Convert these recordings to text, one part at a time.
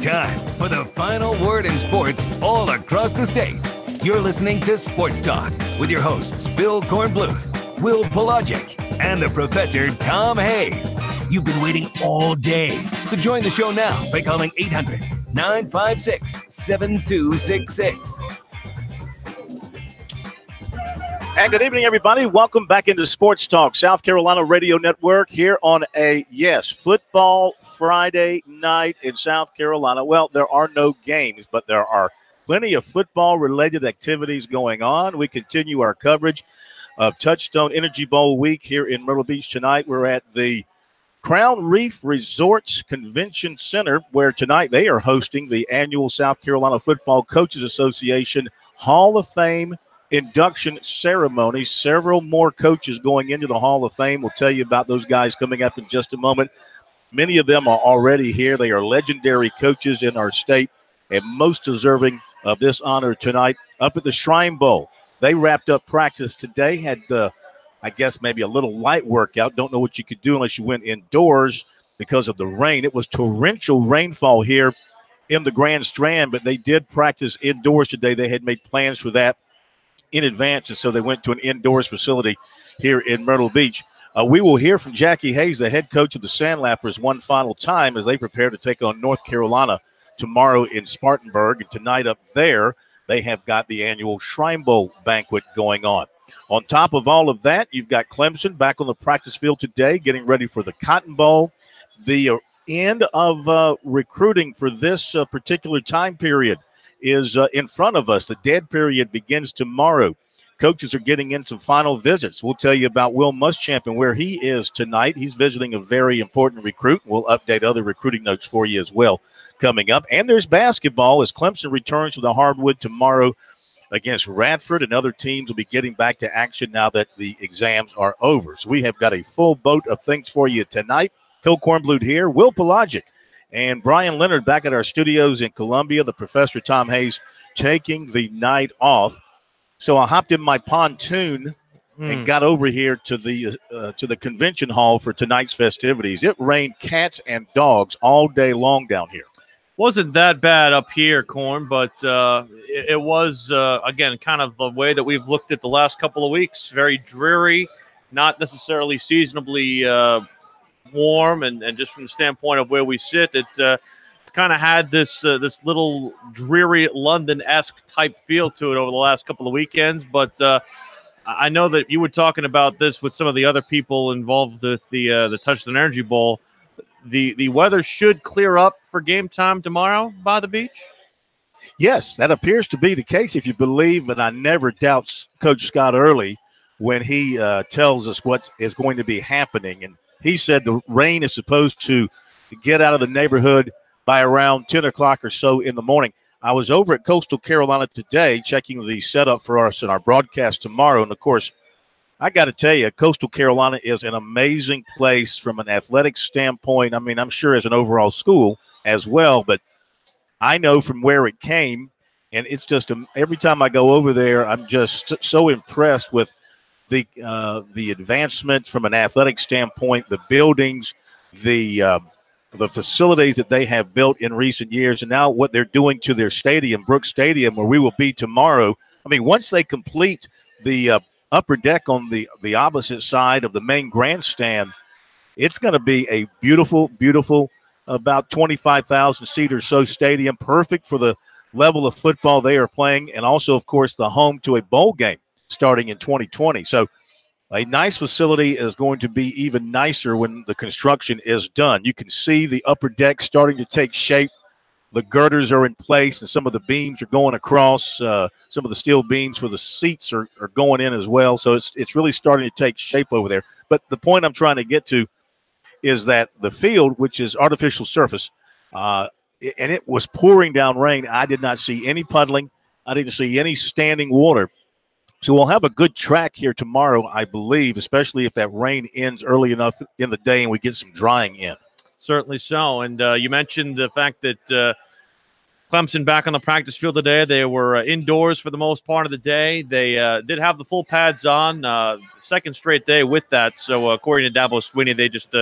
time for the final word in sports all across the state. You're listening to Sports Talk with your hosts, Bill Kornbluth, Will Pelagic, and the Professor Tom Hayes. You've been waiting all day, so join the show now by calling 800-956-7266. And good evening, everybody. Welcome back into Sports Talk, South Carolina Radio Network, here on a, football Friday night in South Carolina. Well, there are no games, but there are plenty of football-related activities going on. We continue our coverage of Touchstone Energy Bowl week here in Myrtle Beach tonight. We're at the Crown Reef Resorts Convention Center, where tonight they are hosting the annual South Carolina Football Coaches Association Hall of Fame induction ceremony. Several more coaches going into the Hall of Fame. We'll tell you about those guys coming up in just a moment. Many of them are already here. They are legendary coaches in our state and most deserving of this honor tonight. Up at the Shrine Bowl, they wrapped up practice today, had I guess maybe a little light workout. Don't know what you could do unless you went indoors because of the rain. It was torrential rainfall here in the Grand Strand, but they did practice indoors today. They had made plans for that in advance, and so they went to an indoors facility here in Myrtle Beach. We will hear from Jackie Hayes, the head coach of the Sandlappers, one final time as they prepare to take on North Carolina tomorrow in Spartanburg. And tonight up there, they have got the annual Shrine Bowl banquet going on. On top of all of that, you've got Clemson back on the practice field today, getting ready for the Cotton Bowl. The end of recruiting for this particular time period is in front of us. The dead period begins tomorrow. Coaches are getting in some final visits. We'll tell you about Will Muschamp and where he is tonight. He's visiting a very important recruit. We'll update other recruiting notes for you as well coming up. And there's basketball as Clemson returns to the hardwood tomorrow against Radford, and other teams will be getting back to action now that the exams are over. So we have got a full boat of things for you tonight. Phil Kornbluth here, Will Pelagic, and Brian Leonard back at our studios in Columbia. The Professor Tom Hayes taking the night off. So I hopped in my pontoon and got over here to the convention hall for tonight's festivities. It rained cats and dogs all day long down here. Wasn't that bad up here, Corn, but it was, again, kind of the way that we've looked at the last couple of weeks. Very dreary, not necessarily seasonably warm, and just from the standpoint of where we sit, it kind of had this little dreary London-esque type feel to it over the last couple of weekends. But I know that you were talking about this with some of the other people involved with the Touchstone Energy Bowl. The weather should clear up for game time tomorrow by the beach? Yes, that appears to be the case if you believe, and I never doubt Coach Scott Early when he tells us what is going to be happening. And he said the rain is supposed to get out of the neighborhood by around 10 o'clock or so in the morning. I was over at Coastal Carolina today checking the setup for us in our broadcast tomorrow. And, of course, I got to tell you, Coastal Carolina is an amazing place from an athletic standpoint. I mean, I'm sure as an overall school as well, but I know from where it came, and it's just every time I go over there, I'm just so impressed with the advancement from an athletic standpoint, the buildings, the facilities that they have built in recent years, and now what they're doing to their stadium, Brooks Stadium, where we will be tomorrow. I mean, once they complete the upper deck on the opposite side of the main grandstand, it's going to be a beautiful, beautiful, about 25,000 seat or so stadium, perfect for the level of football they are playing, and also, of course, the home to a bowl game starting in 2020. So a nice facility is going to be even nicer when the construction is done. You can see the upper deck starting to take shape. The girders are in place, and some of the beams are going across. Some of the steel beams for the seats are going in as well. So it's really starting to take shape over there. But the point I'm trying to get to is that the field, which is artificial surface, and it was pouring down rain. I did not see any puddling. I didn't see any standing water. So we'll have a good track here tomorrow, I believe, especially if that rain ends early enough in the day and we get some drying in. Certainly so. And you mentioned the fact that Clemson back on the practice field today. They were indoors for the most part of the day. They did have the full pads on, second straight day with that. So according to Dabo Swinney, they just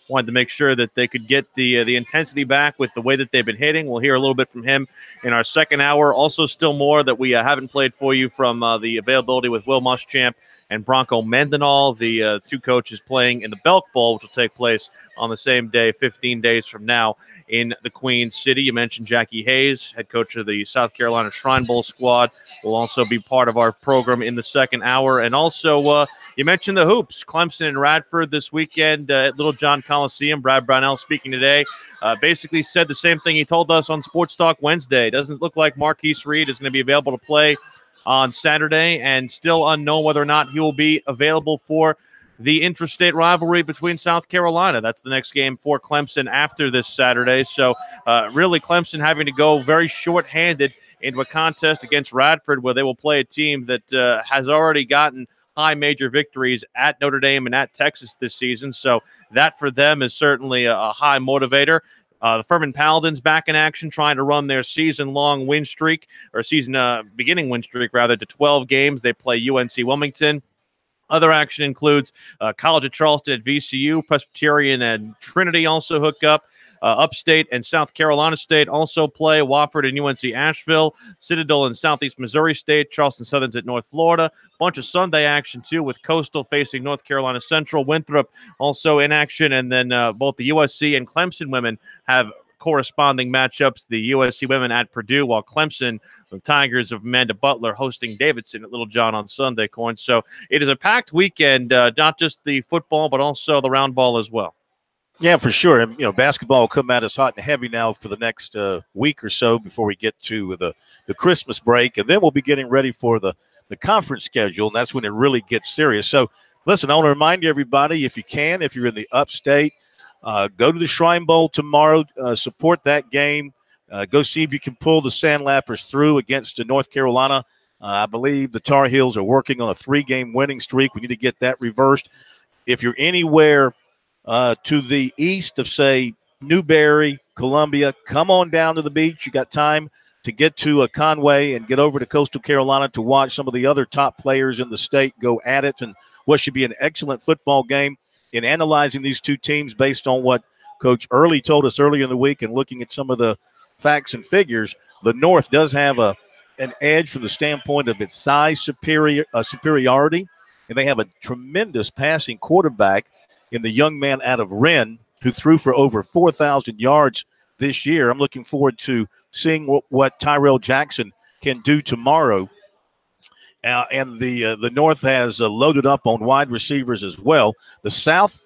wanted to make sure that they could get the intensity back with the way that they've been hitting. We'll hear a little bit from him in our second hour. Also still more that we haven't played for you from the availability with Will Muschamp and Bronco Mendenhall, the two coaches playing in the Belk Bowl, which will take place on the same day, 15 days from now, in the Queen City. You mentioned Jackie Hayes, head coach of the South Carolina Shrine Bowl squad, will also be part of our program in the second hour. And also, you mentioned the hoops. Clemson and Radford this weekend at Little John Coliseum. Brad Brownell speaking today basically said the same thing he told us on Sports Talk Wednesday. It doesn't look like Marquise Reed is going to be available to play on Saturday, and still unknown whether or not he will be available for the interstate rivalry between South Carolina. That's the next game for Clemson after this Saturday. So really Clemson having to go very short-handed into a contest against Radford, where they will play a team that has already gotten high major victories at Notre Dame and at Texas this season. So that for them is certainly a high motivator. The Furman Paladins back in action, trying to run their season-long win streak, or beginning win streak, rather, to 12 games. They play UNC Wilmington. Other action includes College of Charleston at VCU, Presbyterian and Trinity also hook up. Upstate and South Carolina State also play. Wofford and UNC Asheville, Citadel and Southeast Missouri State, Charleston Southern's at North Florida. Bunch of Sunday action, too, with Coastal facing North Carolina Central. Winthrop also in action. And then both the USC and Clemson women have corresponding matchups. The USC women at Purdue, while Clemson, the Tigers of Amanda Butler, hosting Davidson at Little John on Sunday, Corn. So it is a packed weekend, not just the football, but also the round ball as well. Yeah, for sure. And, basketball will come at us hot and heavy now for the next week or so before we get to the Christmas break. And then we'll be getting ready for the conference schedule, and that's when it really gets serious. So, listen, I want to remind everybody, if you can, if you're in the upstate, go to the Shrine Bowl tomorrow, support that game. Go see if you can pull the Sandlappers through against North Carolina. I believe the Tar Heels are working on a 3-game winning streak. We need to get that reversed. If you're anywhere to the east of, say, Newberry, Columbia, come on down to the beach. You got time to get to Conway and get over to Coastal Carolina to watch some of the other top players in the state go at it, and what should be an excellent football game. In analyzing these two teams based on what Coach Early told us earlier in the week and looking at some of the facts and figures, the North does have an edge from the standpoint of its size superiority, and they have a tremendous passing quarterback in the young man out of Wren who threw for over 4,000 yards this year. I'm looking forward to seeing what Tyrell Jackson can do tomorrow. And the North has loaded up on wide receivers as well. The South,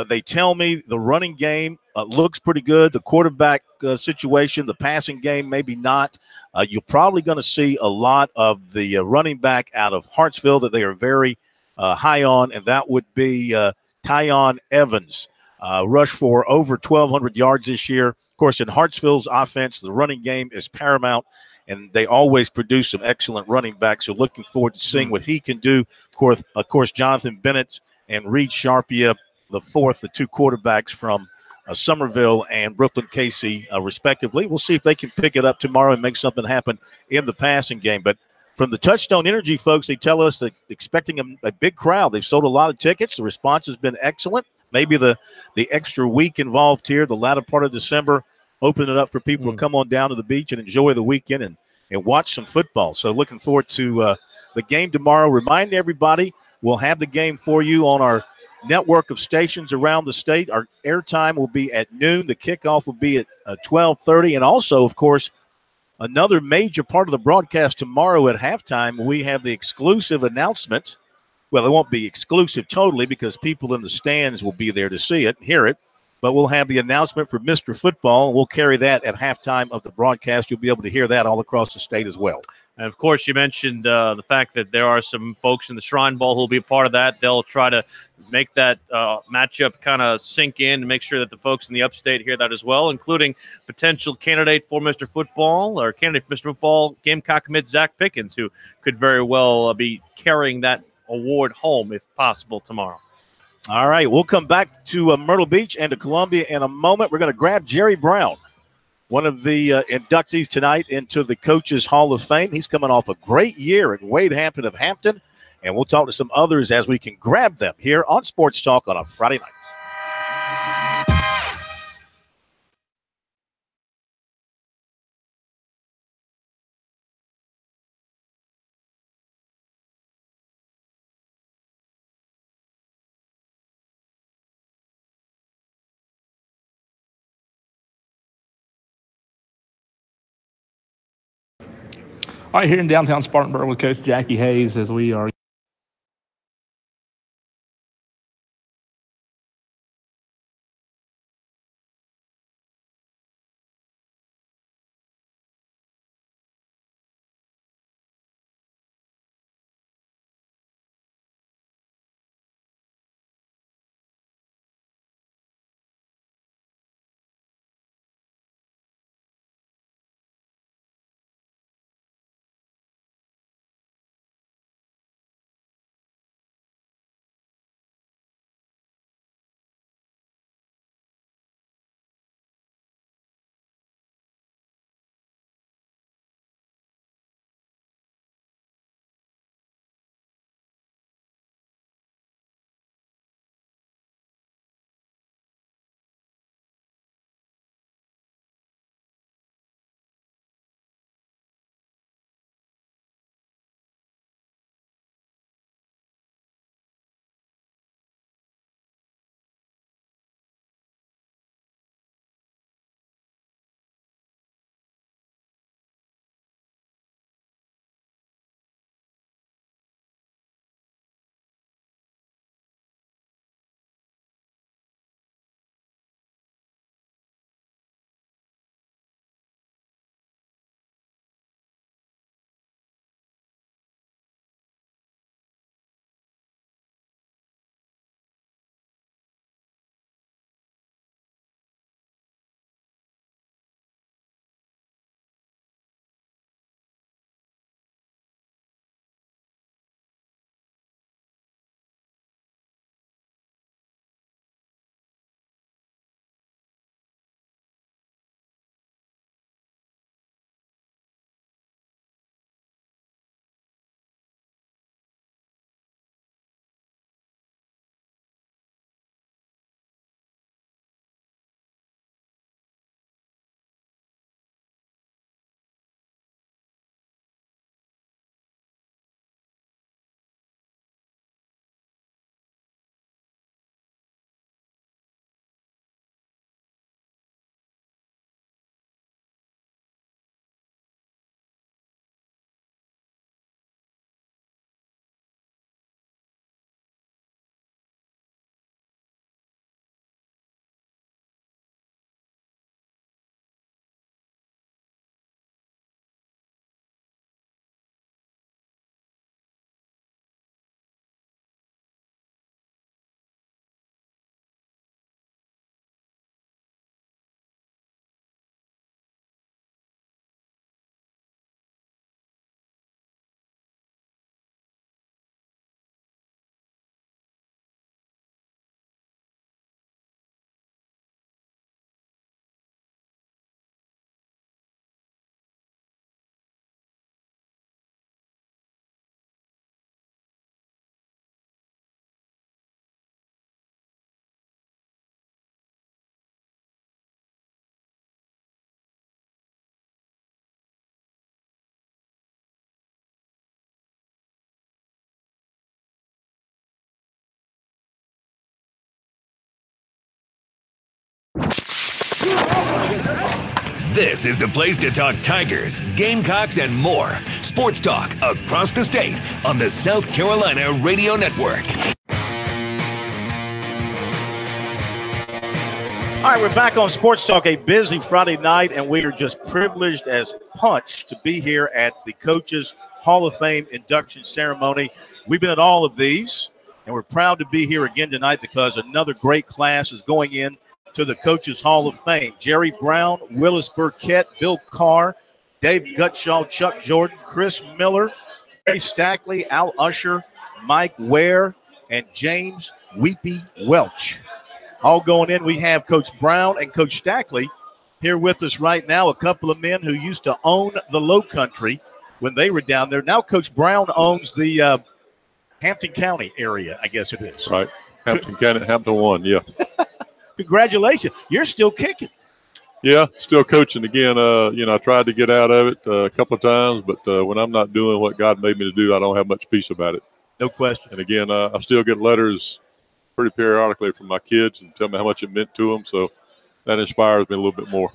they tell me the running game looks pretty good. The quarterback situation, the passing game, maybe not. You're probably going to see a lot of the running back out of Hartsville that they are very high on, and that would be Tyon Evans. Rushed for over 1,200 yards this year. Of course, in Hartsville's offense, the running game is paramount, and they always produce some excellent running backs. So looking forward to seeing what he can do. Of course, Jonathan Bennett and Reed Sharpia, the two quarterbacks from Somerville and Brooklyn Casey, respectively. We'll see if they can pick it up tomorrow and make something happen in the passing game. But from the Touchstone Energy folks, they tell us that expecting a big crowd. They've sold a lot of tickets. The response has been excellent. Maybe the extra week involved here, the latter part of December, open it up for people to come on down to the beach and enjoy the weekend and watch some football. So looking forward to the game tomorrow. Remind everybody, we'll have the game for you on our network of stations around the state. Our airtime will be at noon. The kickoff will be at 12:30. And also, of course, another major part of the broadcast tomorrow at halftime, we have the exclusive announcement. Well, it won't be exclusive totally because people in the stands will be there to see it, hear it. But we'll have the announcement for Mr. Football, and we'll carry that at halftime of the broadcast. You'll be able to hear that all across the state as well. And, of course, you mentioned the fact that there are some folks in the Shrine Bowl who will be a part of that. They'll try to make that matchup kind of sink in and make sure that the folks in the upstate hear that as well, including potential candidate for Mr. Football or candidate for Mr. Football, Gamecock commit Zach Pickens, who could very well be carrying that award home if possible tomorrow. All right, we'll come back to Myrtle Beach and to Columbia in a moment. We're going to grab Jerry Brown, one of the inductees tonight into the Coaches Hall of Fame. He's coming off a great year in Wade Hampton of Hampton, and we'll talk to some others as we can grab them here on Sports Talk on a Friday night. All right, here in downtown Spartanburg with Coach Jackie Hayes as we are. This is the place to talk Tigers, Gamecocks, and more. Sports talk across the state on the South Carolina Radio Network. All right, we're back on Sports Talk, a busy Friday night, and we are just privileged as punch to be here at the Coaches Hall of Fame induction ceremony. We've been at all of these, and we're proud to be here again tonight because another great class is going in to the Coaches Hall of Fame. Jerry Brown, Willis Burkett, Bill Carr, Dave Gutshaw, Chuck Jordan, Chris Miller, Ray Stackley, Al Usher, Mike Ware, and James Weepy Welch. All going in, we have Coach Brown and Coach Stackley here with us right now, a couple of men who used to own the Low Country when they were down there. Now Coach Brown owns the Hampton County area, I guess it is. Right. Hampton County, Hampton 1, yeah. Congratulations. You're still kicking. Yeah, still coaching again. I tried to get out of it a couple of times, but when I'm not doing what God made me to do, I don't have much peace about it. No question. And again, I still get letters pretty periodically from my kids and tell me how much it meant to them. So that inspires me a little bit more.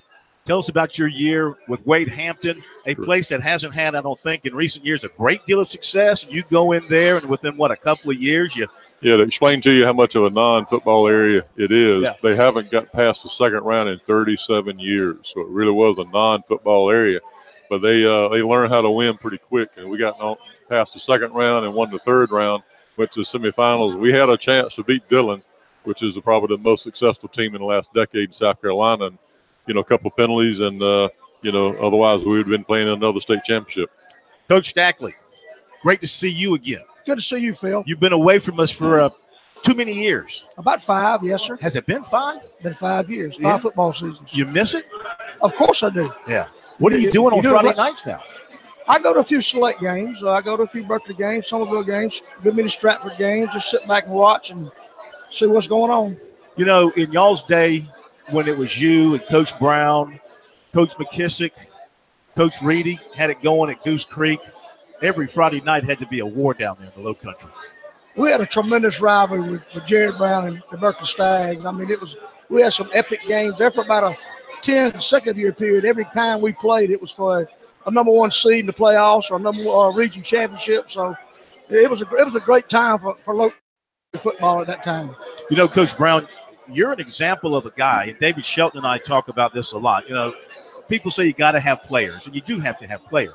Tell us about your year with Wade Hampton, a place that hasn't had, I don't think, in recent years, a great deal of success. You go in there, and within, a couple of years, to explain to you how much of a non-football area it is, They haven't got past the second round in 37 years. So it really was a non-football area. But they learned how to win pretty quick, and we got past the second round and won the third round, went to the semifinals. We had a chance to beat Dillon, which is probably the most successful team in the last decade in South Carolina. And, a couple of penalties, and, otherwise we would have been playing another state championship. Coach Stackley, great to see you again. Good to see you, Phil. You've been away from us for too many years. About 5, yes, sir. Has it been 5? Been 5 years, 5 football seasons. You miss it? Of course I do. Yeah. What are you doing on Friday nights now? I go to a few select games. I go to a few Berkeley games, Somerville games, good many Stratford games, just sit back and watch and see what's going on. In y'all's day, when it was you and Coach Brown, Coach McKissick, Coach Reedy had it going at Goose Creek, every Friday night had to be a war down there in the Low Country. We had a tremendous rivalry with Jared Brown and the Berkeley Stags. I mean, we had some epic games there for about a 10 consecutive year period. Every time we played, it was for a number 1 seed in the playoffs or a number 1 region championship. So it was a great time for local football at that time. Coach Brown, you're an example of a guy, and David Shelton and I talk about this a lot. People say you got to have players, and you do have to have players,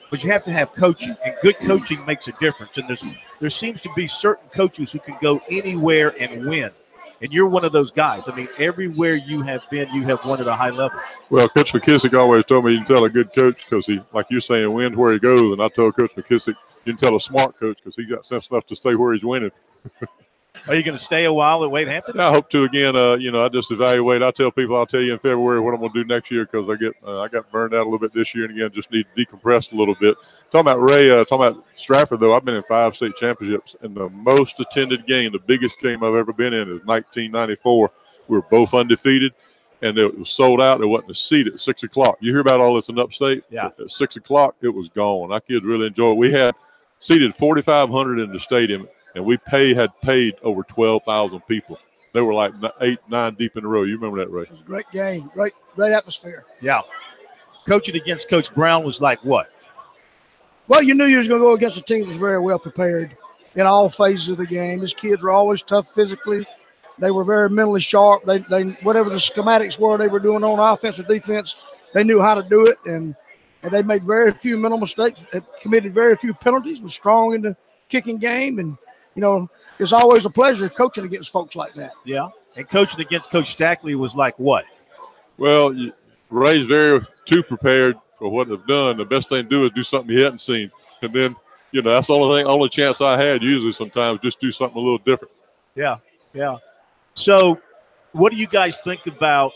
but you have to have coaching, and good coaching makes a difference. And there seems to be certain coaches who can go anywhere and win. And you're one of those guys. I mean, everywhere you have been, you have won at a high level. Well, Coach McKissick always told me you can tell a good coach because he, like you're saying, wins where he goes. And I told Coach McKissick, you can tell a smart coach because he got sense enough to stay where he's winning. Are you going to stay a while at Wade Hampton? I hope to again. I just evaluate. I tell people I'll tell you in February what I'm going to do next year because I got burned out a little bit this year, and again just need to decompress a little bit. Talking about Ray, talking about Stratford though, I've been in 5 state championships, and the most attended game, the biggest game I've ever been in, is 1994. We were both undefeated, and it was sold out. There wasn't a seat at 6 o'clock. You hear about all this in upstate? Yeah. At 6 o'clock, it was gone. Our kids really enjoyed it. We had seated 4,500 in the stadium. And we had paid over 12,000 people. They were like 8, 9 deep in a row. You remember that, Ray? It was a great game, great atmosphere. Yeah. Coaching against Coach Brown was like what? Well, you knew you was going to go against a team that was very well prepared in all phases of the game. His kids were always tough physically. They were very mentally sharp. They whatever the schematics were they were doing on offense or defense, they knew how to do it. And they made very few mental mistakes, committed very few penalties, was strong in the kicking game, and it's always a pleasure coaching against folks like that. Yeah. And coaching against Coach Stackley was like what? Well, Ray's too prepared for what they've done. The best thing to do is do something he hadn't seen. And then, that's the only chance I had usually sometimes, just do something a little different. Yeah. Yeah. So what do you guys think about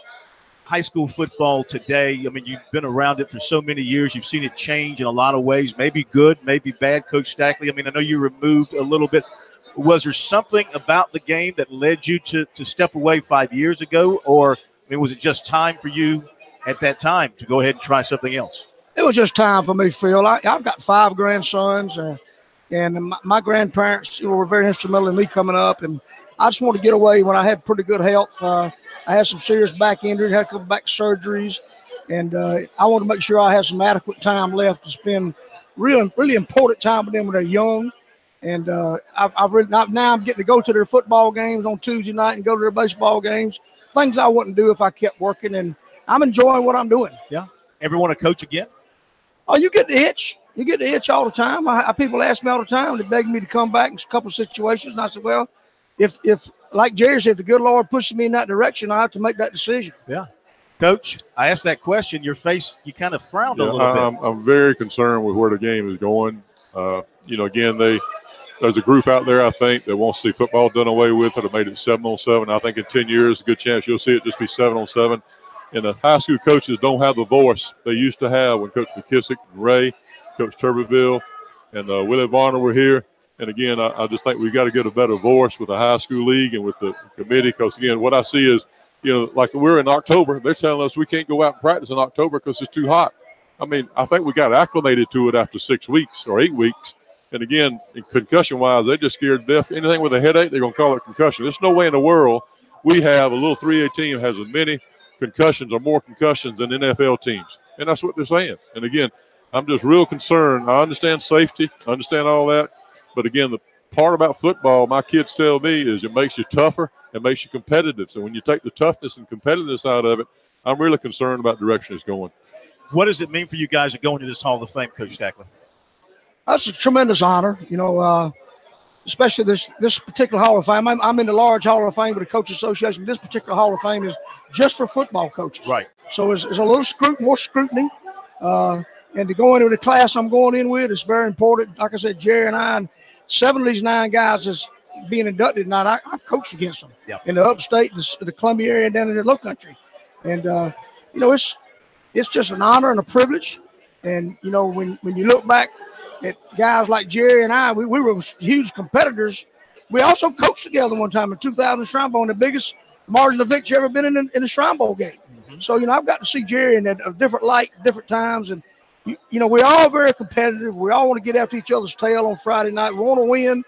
high school football today? I mean, you've been around it for so many years. You've seen it change in a lot of ways, maybe good, maybe bad, Coach Stackley. I mean, I know you removed a little bit. Was there something about the game that led you to step away 5 years ago? Or, was it just time for you at that time to go ahead and try something else? It was just time for me, Phil. I've got 5 grandsons, and my grandparents were very instrumental in me coming up. And I just wanted to get away when I had pretty good health. I had some serious back injuries, had a couple back surgeries, and I wanted to make sure I had some adequate time left to spend really important time with them when they're young. And now I'm getting to go to their football games on Tuesday night and go to their baseball games, things I wouldn't do if I kept working, and I'm enjoying what I'm doing. Yeah. Ever want to coach again? Oh, you get the itch. You get the itch all the time. People ask me all the time. They beg me to come back in a couple of situations. And I said, well, if like Jerry said, if the good Lord pushes me in that direction, I have to make that decision. Yeah. Coach, I asked that question. Your face, you kind of frowned a little bit. I'm very concerned with where the game is going. Again, there's a group out there, I think, that wants to see football done away with. It have made it 7-on-7. I think in 10 years, a good chance you'll see it just be 7-on-7. And the high school coaches don't have the voice they used to have when Coach McKissick, and Ray, Coach Tuberville, and Willie Varner were here. And, again, I just think we've got to get a better voice with the high school league and with the committee because, again, what I see is, like we're in October, they're telling us we can't go out and practice in October because it's too hot. I mean, I think we got acclimated to it after 6 weeks or 8 weeks. And, again, concussion-wise, they're just scared to death. Anything with a headache, they're going to call it concussion. There's no way in the world we have a little 3A team has as many concussions or more concussions than NFL teams. And that's what they're saying. And, again, I'm just real concerned. I understand safety. I understand all that. But, again, the part about football, my kids tell me, is it makes you tougher. It makes you competitive. So when you take the toughness and competitiveness out of it, I'm really concerned about the direction it's going. What does it mean for you guys to go into this Hall of Fame, Coach Stackley? That's a tremendous honor, especially this particular Hall of Fame. I'm in the large Hall of Fame with the Coaches Association. This particular Hall of Fame is just for football coaches. Right. So it's a little more scrutiny. And to go into the class I'm going in with is very important. Like I said, Jerry and I, and 7 of these 9 guys is being inducted tonight. I've coached against them in the upstate, the Columbia area, and down in the low country. And, it's just an honor and a privilege. And, when you look back at guys like Jerry and I, we were huge competitors. We also coached together one time in 2000 Shrine Bowl, and the biggest margin of victory ever been in a Shrine Bowl game. Mm-hmm. So, I've got to see Jerry in a different light, different times. And, we're all very competitive. We all want to get after each other's tail on Friday night. We want to win,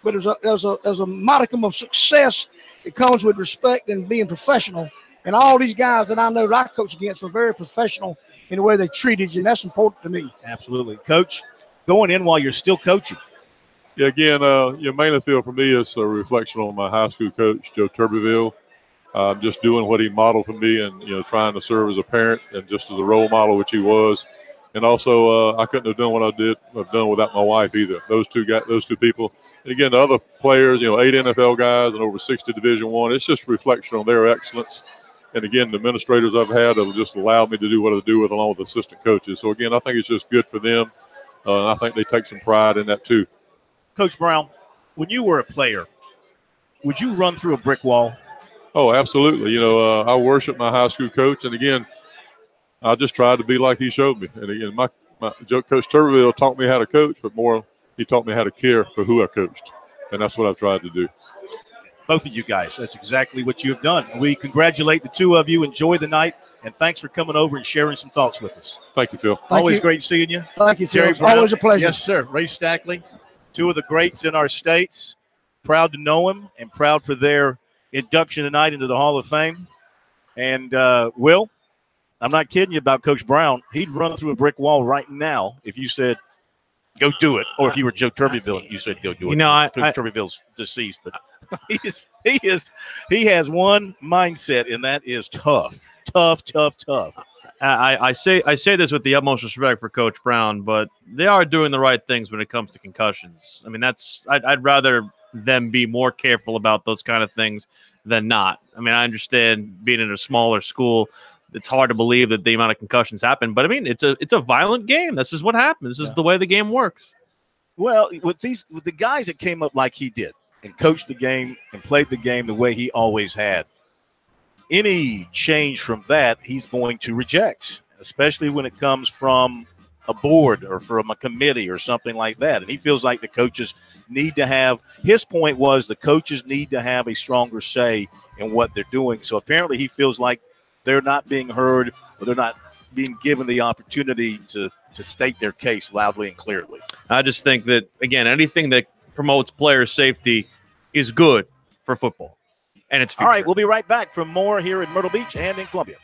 but there's a modicum of success that comes with respect and being professional. And all these guys that I know that I coach against are very professional in the way they treated you, and that's important to me. Absolutely. Coach, going in while you're still coaching. Yeah, again, mainly feel for me is a reflection on my high school coach, Joe Tuberville. Just doing what he modeled for me and, trying to serve as a parent and just as a role model, which he was. And also, I couldn't have done what I've done without my wife either. Those two people. And again, the other players, 8 NFL guys and over 60 Division I. It's just a reflection on their excellence. And, again, the administrators I've had have just allowed me to do what I do with along with assistant coaches. So, again, I think it's just good for them. And I think they take some pride in that too. Coach Brown, when you were a player, would you run through a brick wall? Oh, absolutely. I worship my high school coach. And, again, I just tried to be like he showed me. And, again, my Coach Tuberville taught me how to coach, but more he taught me how to care for who I coached. And that's what I've tried to do. Both of you guys, that's exactly what you have done. We congratulate the two of you. Enjoy the night, and thanks for coming over and sharing some thoughts with us. Thank you, Phil. Always great seeing you. Thank you, Phil. Jerry It's Brown. always a pleasure. Yes, sir. Ray Stackley, 2 of the greats in our states. Proud to know him and proud for their induction tonight into the Hall of Fame. And, Will, I'm not kidding you about Coach Brown. He'd run through a brick wall right now if you said, go do it. Or if you were Joe Tuberville and you said, go do it. Coach Tuberville's deceased, but he has one mindset, and that is tough. I say this with the utmost respect for Coach Brown, but they are doing the right things when it comes to concussions. I mean, I'd rather them be more careful about those kind of things than not. I mean, I understand being in a smaller school, it's hard to believe that the amount of concussions happen, but I mean, it's a violent game. This is what happens. This is the way the game works. Well, with the guys that came up like he did and coached the game and played the game the way he always had, any change from that he's going to reject, especially when it comes from a board or from a committee or something like that. And he feels like the coaches need to have – his point was the coaches need to have a stronger say in what they're doing. So apparently he feels like they're not being heard or they're not being given the opportunity to state their case loudly and clearly. I just think that, again, anything that promotes player safety is good for football and its future. All right, we'll be right back from more here in Myrtle Beach and in Columbia.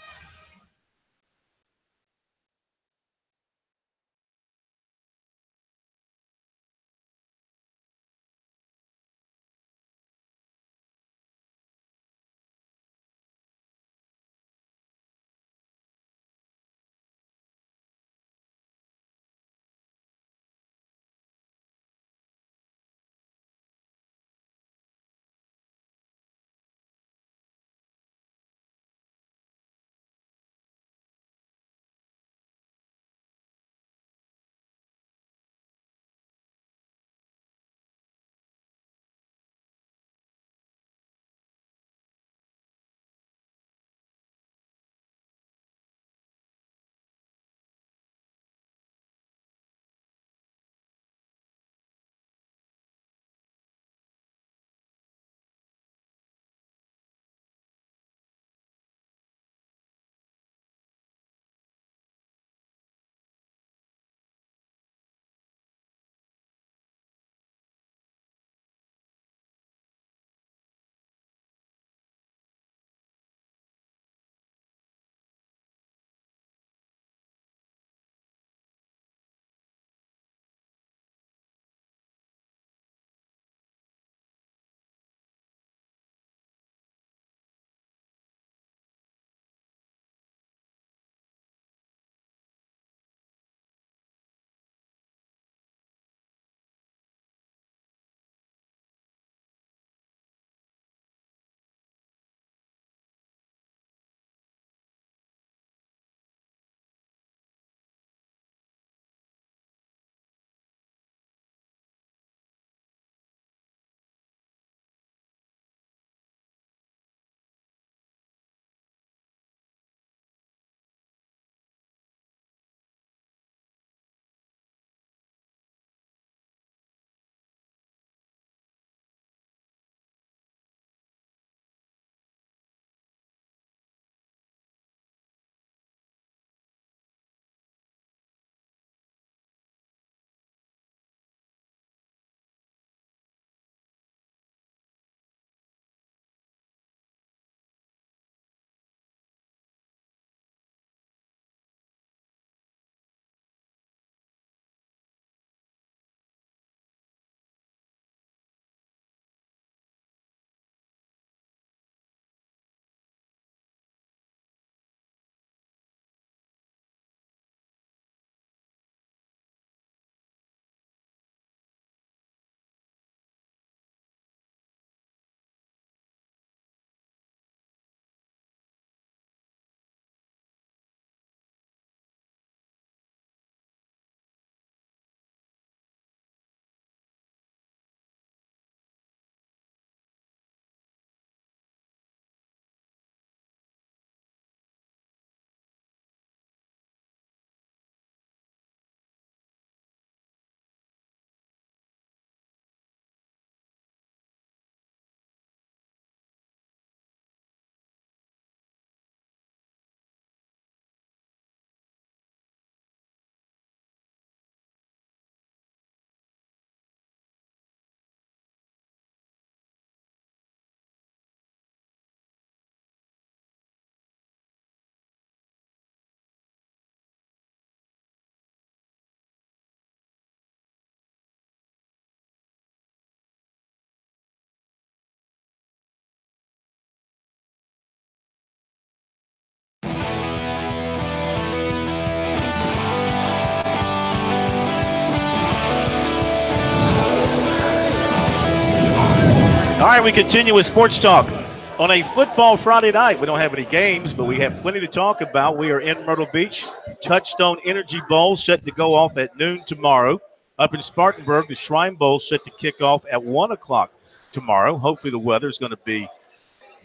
right, we continue with Sports Talk on a football Friday night. We don't have any games, but we have plenty to talk about. We are in Myrtle Beach. Touchstone Energy Bowl set to go off at noon tomorrow. Up in Spartanburg, the Shrine Bowl set to kick off at 1 o'clock tomorrow. Hopefully the weather is going to be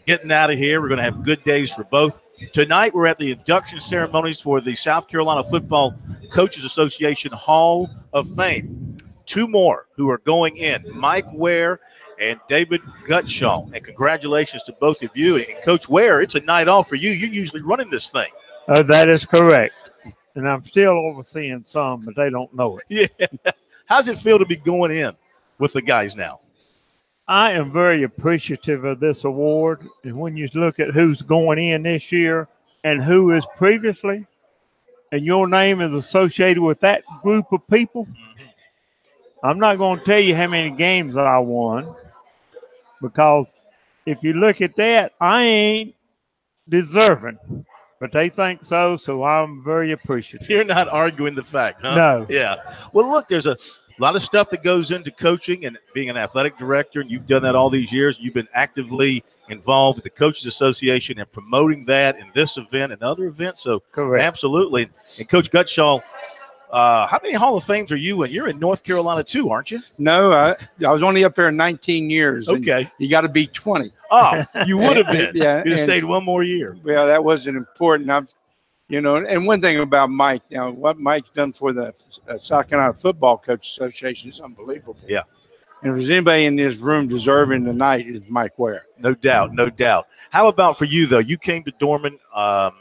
getting out of here. We're going to have good days for both. Tonight, we're at the induction ceremonies for the South Carolina Football Coaches Association Hall of Fame. Two more who are going in, Mike Ware and David Gutshaw. And congratulations to both of you. And Coach Ware, it's a night off for you. You're usually running this thing. That is correct. And I'm still overseeing some, but they don't know it. Yeah. How's it feel to be going in with the guys now? I am very appreciative of this award. And when you look at who's going in this year and who is previously, and your name is associated with that group of people, I'm not going to tell you how many games I won, because if you look at that, I ain't deserving. But they think so I'm very appreciative. You're not arguing the fact, huh? No. Yeah. Well, look, there's a lot of stuff that goes into coaching and being an athletic director, and you've done that all these years. You've been actively involved with the Coaches Association and promoting that in this event and other events. So, correct. Absolutely. And Coach Gutshaw, how many Hall of Fames are you in? You're in North Carolina too, aren't you? No, I was only up there 19 years. Okay. You got to be 20. Oh, you would have been. Yeah. You'd have stayed one more year. Well, that wasn't important. And one thing about Mike, now what Mike's done for the South Carolina Football Coach Association is unbelievable. Yeah. And if there's anybody in this room deserving tonight, it's Mike Ware. No doubt, no doubt. How about for you, though? You came to Dorman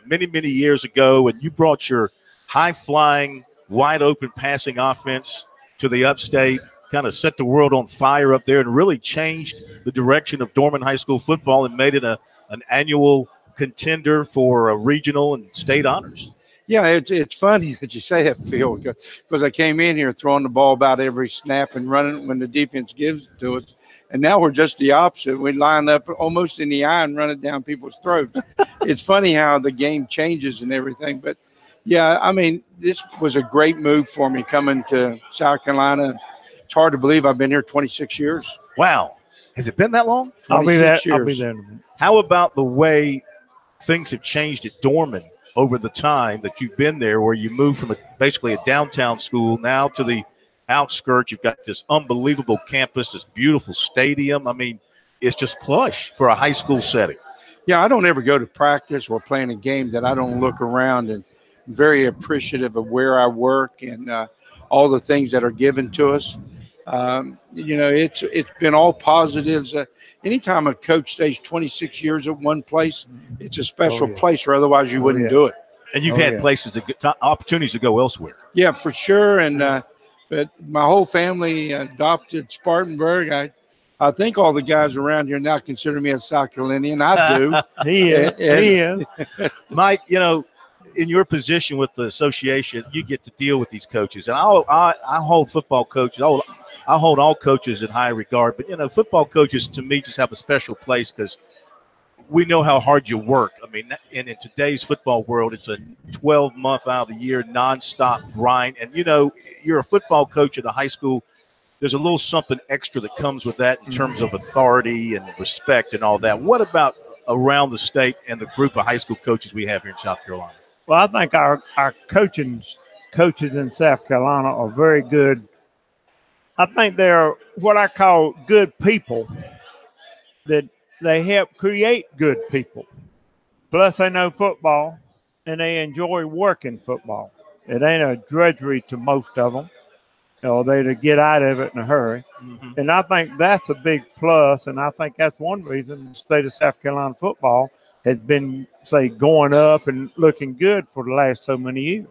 many, many years ago, and you brought your high-flying, wide-open passing offense to the upstate, kind of set the world on fire up there and really changed the direction of Dorman High School football and made it an annual contender for regional and state honors. Yeah, it's funny that you say that, Phil, because I came in here throwing the ball about every snap and running when the defense gives it to us. And now we're just the opposite. We line up almost in the eye and run it down people's throats. It's funny how the game changes and everything. But, yeah, I mean, this was a great move for me coming to South Carolina. It's hard to believe I've been here 26 years. Wow. Has it been that long? I'll be there. Years. How about the way things have changed at Dorman over the time that you've been there, where you moved from basically a downtown school now to the outskirts? You've got this unbelievable campus, this beautiful stadium. I mean, it's just plush for a high school setting. Yeah, I don't ever go to practice or playing a game that I don't look around, and I'm very appreciative of where I work and all the things that are given to us. It's been all positives. Anytime a coach stays 26 years at one place, it's a special place, or otherwise you wouldn't do it. And you've had places opportunities to go elsewhere. Yeah, for sure. And but my whole family adopted Spartanburg. I think all the guys around here now consider me a South Carolinian. I do. He is. Mike, in your position with the association, you get to deal with these coaches. And I hold football coaches. I hold all coaches in high regard. But, football coaches, to me, just have a special place because we know how hard you work. I mean, in today's football world, it's a 12-month out of the year nonstop grind. And, you're a football coach at a high school. There's a little something extra that comes with that in terms of authority and respect and all that. What about around the state and the group of high school coaches we have here in South Carolina? Well, I think our coaches in South Carolina are very good. I think they're what I call good people, that they help create good people. Plus, they know football, and they enjoy working football. It ain't a drudgery to most of them. They to get out of it in a hurry. Mm-hmm. And I think that's a big plus, and I think that's one reason the state of South Carolina football has been, going up and looking good for the last so many years.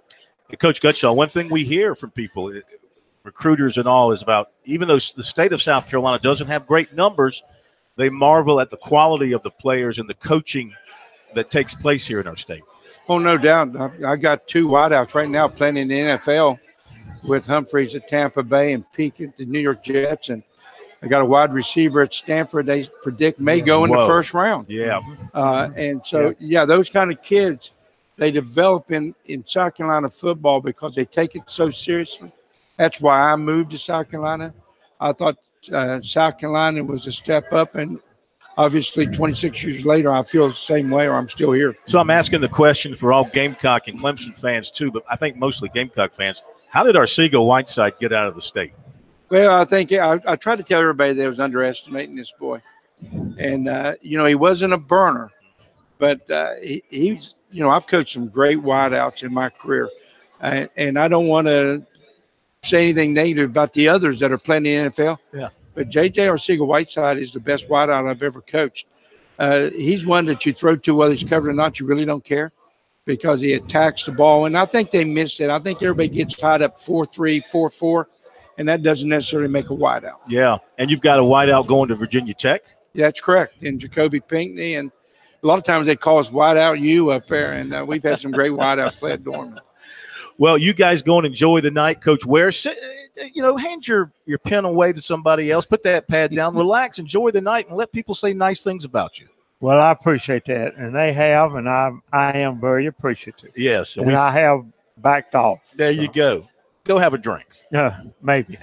Coach Gutshaw, one thing we hear from people, recruiters and all, is about, even though the state of South Carolina doesn't have great numbers, they marvel at the quality of the players and the coaching that takes place here in our state. Oh, no doubt. I got two wideouts right now playing in the NFL with Humphreys at Tampa Bay and Peake at the New York Jets. And I got a wide receiver at Stanford they predict may go in the first round. Yeah. And so, those kind of kids, they develop in South Carolina football because they take it so seriously. That's why I moved to South Carolina. I thought South Carolina was a step up, and obviously 26 years later, I feel the same way, or I'm still here. So I'm asking the question for all Gamecock and Clemson fans too, but I think mostly Gamecock fans. How did Arcega-Whiteside get out of the state? Well, I think I tried to tell everybody that I was underestimating this boy. And, he wasn't a burner, but he's, I've coached some great wideouts in my career. And I don't want to say anything negative about the others that are playing in the NFL. Yeah. But J.J. Arcega-Whiteside is the best wideout I've ever coached. He's one that you throw to whether he's covered or not, you really don't care because he attacks the ball. And I think they missed it. I think everybody gets tied up 4-3, 4-4, and that doesn't necessarily make a wideout. Yeah, and you've got a wideout going to Virginia Tech. Yeah, that's correct. And Jacoby Pinckney. And a lot of times they call us wideout U up there, and we've had some great wideouts play at Dorman. Well, you guys go and enjoy the night. Coach Ware, hand your pen away to somebody else. Put that pad down. Relax. Enjoy the night and let people say nice things about you. Well, I appreciate that, and they have, and I am very appreciative. Yes. And I have backed off. There you go. Go have a drink. Yeah, maybe.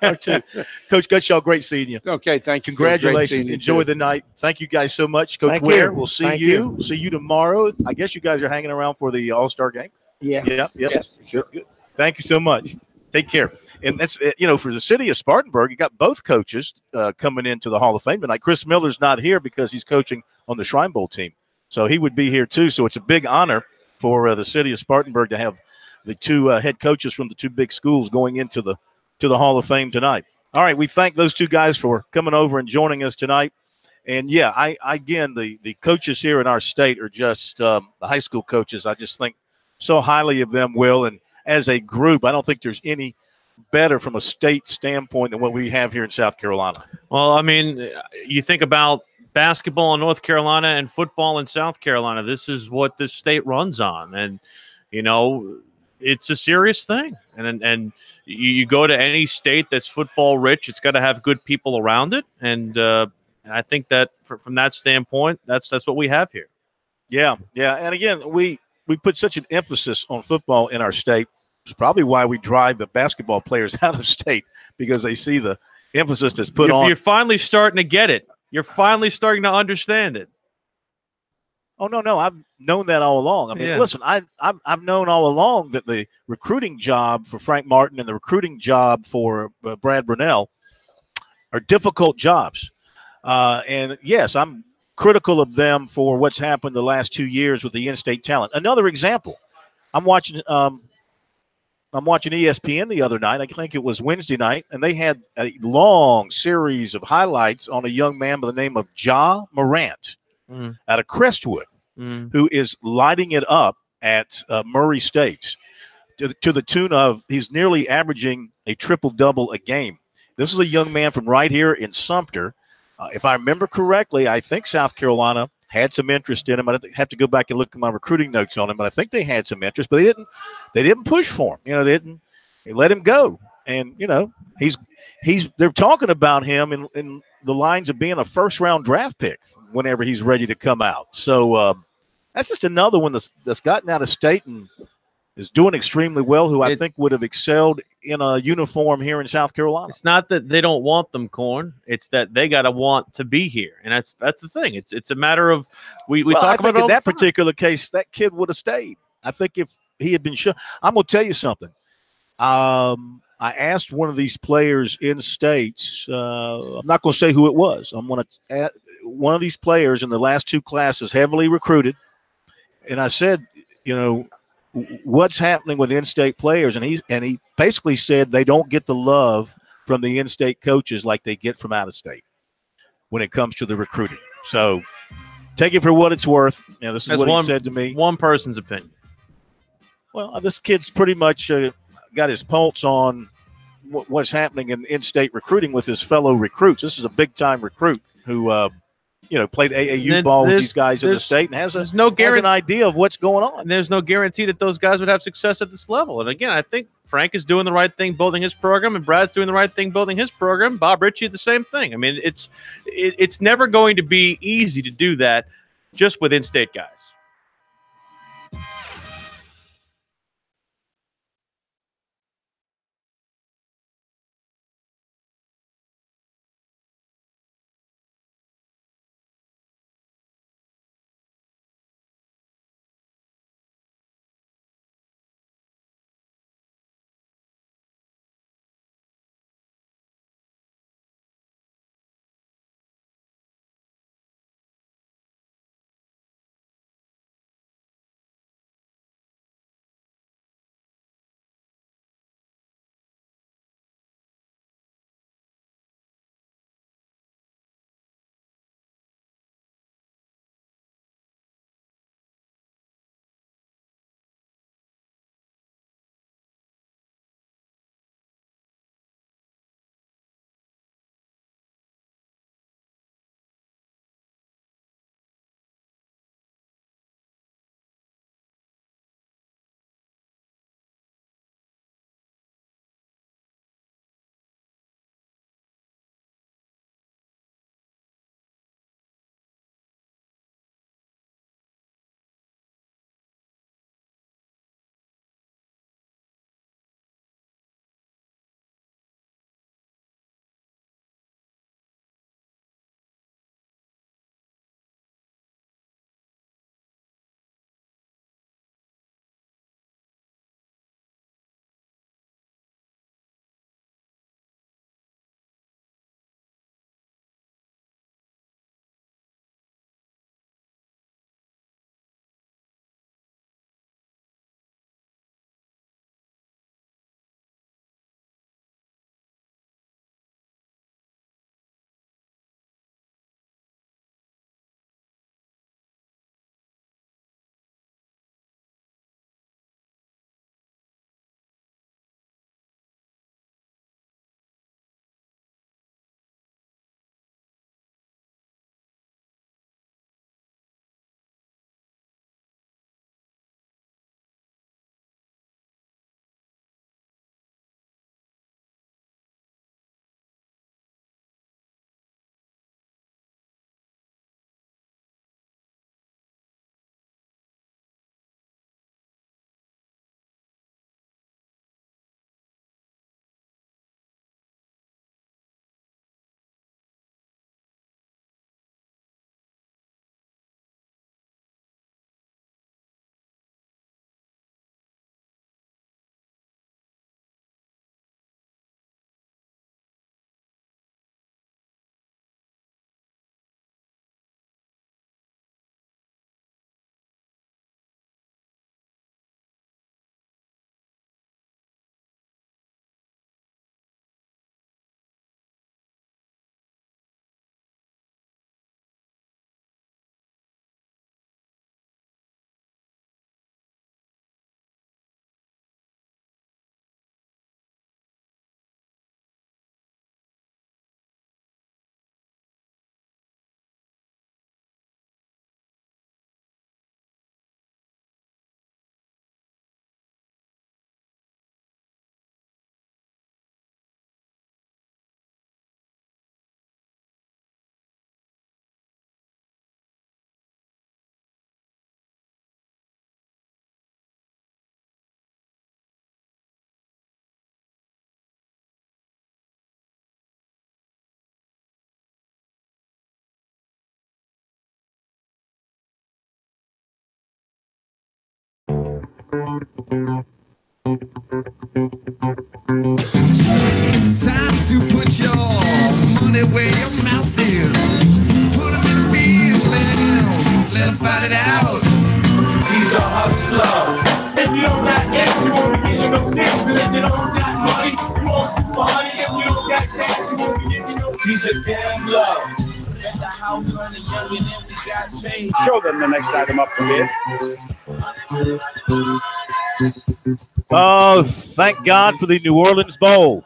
Or two. Coach Gutshaw, great seeing you. Okay, thank you. Congratulations. Enjoy the night. Thank you guys so much. Coach Ware, we'll see you. See you tomorrow. I guess you guys are hanging around for the All-Star game. Yeah. Yep. Yes. Good. Thank you so much. Take care. And that's, for the city of Spartanburg, you got both coaches coming into the Hall of Fame tonight. Chris Miller's not here because he's coaching on the Shrine Bowl team. So he would be here too. So it's a big honor for the city of Spartanburg to have the two head coaches from the two big schools going into the Hall of Fame tonight. All right, we thank those two guys for coming over and joining us tonight. And, yeah, the coaches here in our state are just the high school coaches. I just think so highly of them, Will. And as a group, I don't think there's any better from a state standpoint than what we have here in South Carolina. Well, I mean, you think about basketball in North Carolina and football in South Carolina. This is what this state runs on. And, it's a serious thing. And you go to any state that's football rich, it's got to have good people around it. And I think that from that standpoint, that's what we have here. Yeah. And again, we put such an emphasis on football in our state. It's probably why we drive the basketball players out of state, because they see the emphasis that's put on. You're finally starting to get it. You're finally starting to understand it. Oh, no, I've known that all along. I mean, listen, I've known all along that the recruiting job for Frank Martin and the recruiting job for Brad Brunell are difficult jobs. And, yes, I'm critical of them for what's happened the last 2 years with the in-state talent. Another example, I'm watching ESPN the other night. I think it was Wednesday night, and they had a long series of highlights on a young man by the name of Ja Morant out of Crestwood, who is lighting it up at Murray State to the tune of he's nearly averaging a triple-double a game. This is a young man from right here in Sumter. If I remember correctly, I think South Carolina had some interest in him. I'd have to go back and look at my recruiting notes on him, but I think they had some interest, but they didn't push for him. They let him go. And, they're talking about him in the lines of being a first-round draft pick whenever he's ready to come out. So that's just another one that's gotten out of state and is doing extremely well, who I think would have excelled in a uniform here in South Carolina. It's not that they don't want them, Corn. It's that they got to want to be here, and that's the thing. It's a matter of we talk about it in that particular case, that kid would have stayed. I think if he had been shown. I'm going to tell you something. I asked one of these players in states. I'm not going to say who it was. I'm going to one of these players in the last two classes, heavily recruited, and I said, what's happening with in-state players? And he basically said they don't get the love from the in-state coaches like they get from out of state when it comes to the recruiting. So take it for what it's worth. This is what he said to me. One person's opinion. Well, this kid's pretty much got his pulse on what's happening in in-state recruiting with his fellow recruits. This is a big-time recruit who played AAU ball with these guys in the state and has an idea of what's going on. And there's no guarantee that those guys would have success at this level. And again, I think Frank is doing the right thing building his program, and Brad's doing the right thing building his program. Bob Ritchie, the same thing. I mean, it's never going to be easy to do that just with in-state guys. Time to put your money where your mouth is. Put them in the field, let them fight it out. He's a hustler. If you don't got gas, you won't be getting no sticks. And if you don't got money, you won't see money. If you don't got gas, you won't be getting no. He's a gambler. At the house running young and then we got paid. Show them the next item up for bid. Oh, thank God for the New Orleans Bowl.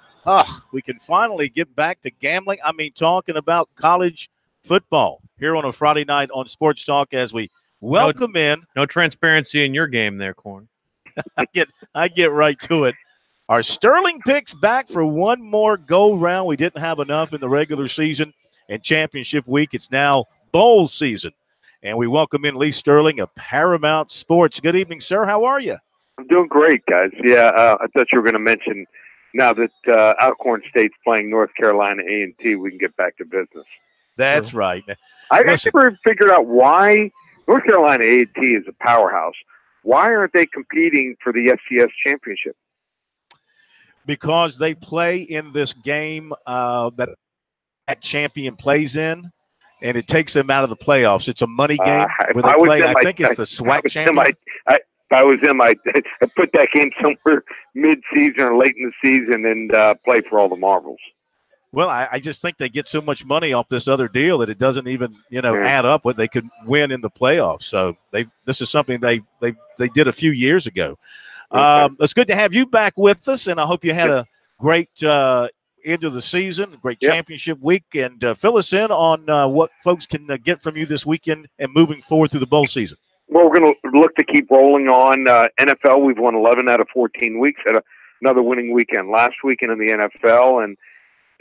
We can finally get back to gambling. I mean, talking about college football here on a Friday night on Sports Talk as we welcome in. No transparency in your game there, Corn. I get right to it. Our Sterling picks back for one more go round. We didn't have enough in the regular season and championship week. It's now bowl season. And we welcome in Lee Sterling of Paramount Sports. Good evening, sir. How are you? I'm doing great, guys. Yeah, I thought you were going to mention now that Alcorn State's playing North Carolina A&T, we can get back to business. That's right. I never figured out why North Carolina A&T is a powerhouse. Why aren't they competing for the FCS championship? Because they play in this game that champion plays in, and it takes them out of the playoffs. It's a money game where they play. I think it's the SWAC champion. If I was him, I'd put that game somewhere mid-season or late in the season and play for all the marbles. Well, I just think they get so much money off this other deal that it doesn't even add up what they could win in the playoffs. So this is something they did a few years ago. It's good to have you back with us, and I hope you had a great end of the season, great championship week, and fill us in on what folks can get from you this weekend and moving forward through the bowl season. Well, we're going to look to keep rolling on. NFL, we've won 11 out of 14 weeks. Had another winning weekend last weekend in the NFL, and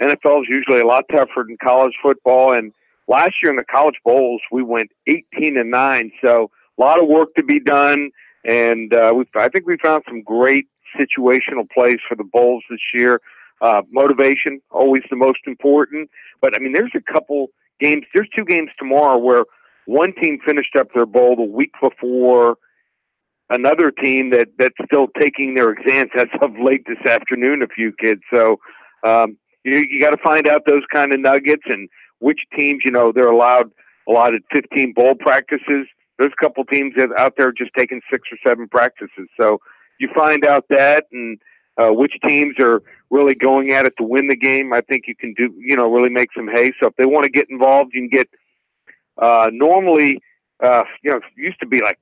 NFL is usually a lot tougher than college football. And last year in the college bowls, we went 18-9. So a lot of work to be done, and I think we found some great situational plays for the bowls this year. Motivation, always the most important. But, I mean, there's a couple games. There's 2 games tomorrow where one team finished up their bowl the week before another team that's still taking their exams as of late this afternoon, a few kids. So you got to find out those kind of nuggets and which teams, they're allotted 15 bowl practices. There's a couple teams that out there just taking 6 or 7 practices. So you find out that and which teams are really going at it to win the game. I think you can do, really make some hay. So if they want to get involved, you can get normally, it used to be like,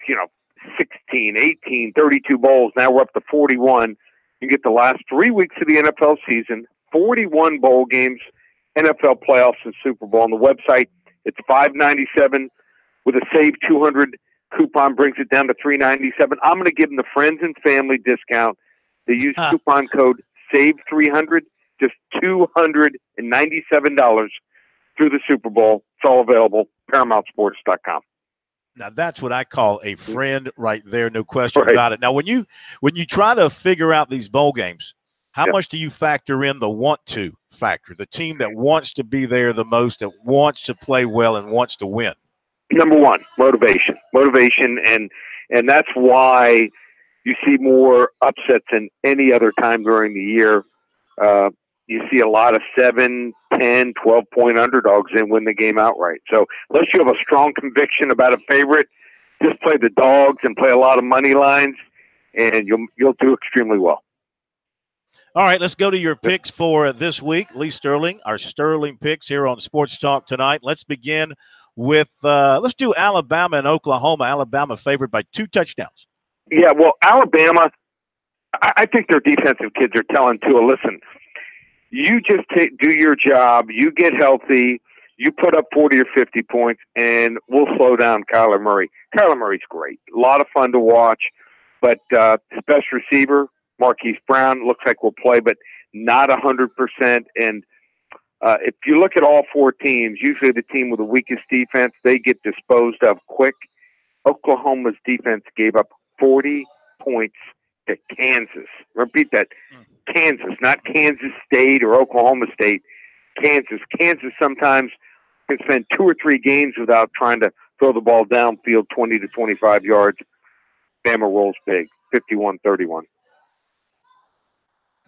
16, 18, 32 bowls. Now we're up to 41. You get the last 3 weeks of the NFL season, 41 bowl games, NFL playoffs and Super Bowl. On the website, it's $5.97 with a Save 200 coupon brings it down to $3.97. I'm going to give them the friends and family discount. They use coupon code SAVE300, just $297 through the Super Bowl. It's all available, ParamountSports.com. Now, that's what I call a friend right there, no question about it. Now, when you try to figure out these bowl games, how much do you factor in the want-to factor, the team that wants to be there the most, that wants to play well and wants to win? Number one, motivation, and that's why you see more upsets than any other time during the year. You see a lot of 7, 10, 12-point underdogs and win the game outright. So unless you have a strong conviction about a favorite, just play the dogs and play a lot of money lines, and you'll do extremely well. All right, let's go to your picks for this week. Lee Sterling, our Sterling picks here on Sports Talk tonight. Let's begin with let's do Alabama and Oklahoma. Alabama favored by 2 touchdowns. Yeah, well, Alabama, I think their defensive kids are telling Tua, listen, you just do your job, you get healthy, you put up 40 or 50 points, and we'll slow down Kyler Murray. Kyler Murray's great. A lot of fun to watch, but his best receiver, Marquise Brown, looks like will play, but not 100%. And if you look at all 4 teams, usually the team with the weakest defense, they get disposed of quick. Oklahoma's defense gave up 40 points to Kansas. Repeat that. Kansas, not Kansas State or Oklahoma State. Kansas. Kansas sometimes can spend 2 or 3 games without trying to throw the ball downfield 20 to 25 yards. Bama rolls big. 51-31.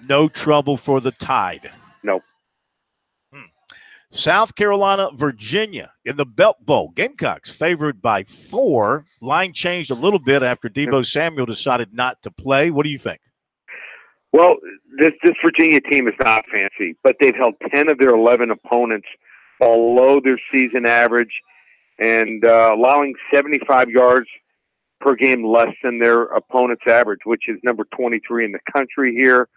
No trouble for the Tide. Nope. South Carolina, Virginia in the Belt Bowl. Gamecocks favored by 4. Line changed a little bit after Deebo Samuel decided not to play. What do you think? Well, this Virginia team is not fancy, but they've held 10 of their 11 opponents below their season average and allowing 75 yards per game less than their opponent's average, which is number 23 in the country here.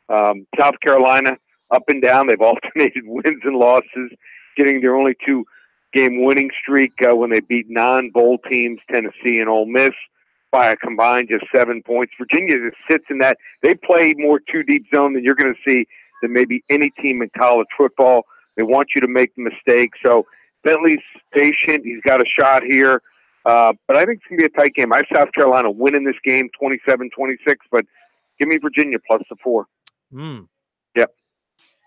South Carolina, up and down. They've alternated wins and losses, getting their only 2-game winning streak when they beat non-bowl teams, Tennessee and Ole Miss, by a combined just 7 points. Virginia just sits in that. They play more two-deep zone than you're going to see than maybe any team in college football. They want you to make the mistake. So Bentley's patient. He's got a shot here. But I think it's going to be a tight game. I have South Carolina winning this game 27-26, but give me Virginia plus the 4. Yep.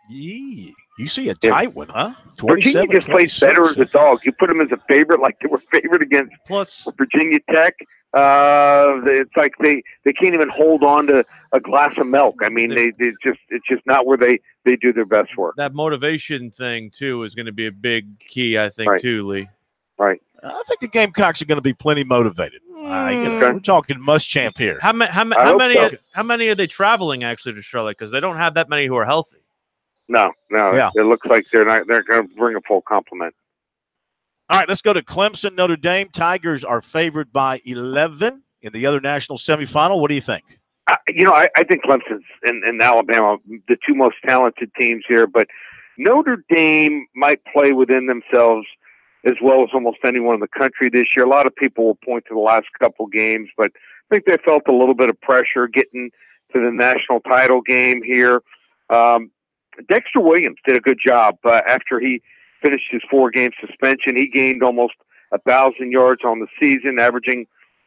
Yee. You see a tight one, huh? Virginia just plays better as a dog. You put them as a favorite, like they were favored against Virginia Tech. It's like they can't even hold on to a glass of milk. I mean, it's just not where they do their best work. That motivation thing too is going to be a big key, I think, too, Lee. Right. I think the Gamecocks are going to be plenty motivated. We're talking Muschamp here. How many are they traveling actually to Charlotte? Because they don't have that many who are healthy. No. Yeah. It looks like they're going to bring a full complement. All right, let's go to Clemson, Notre Dame. Tigers are favored by 11 in the other national semifinal. What do you think? I think Clemson's and Alabama, the two most talented teams here, but Notre Dame might play within themselves as well as almost anyone in the country this year. A lot of people will point to the last couple games, but I think they felt a little bit of pressure getting to the national title game here. Dexter Williams did a good job after he finished his 4-game suspension. He gained almost 1,000 yards on the season, averaging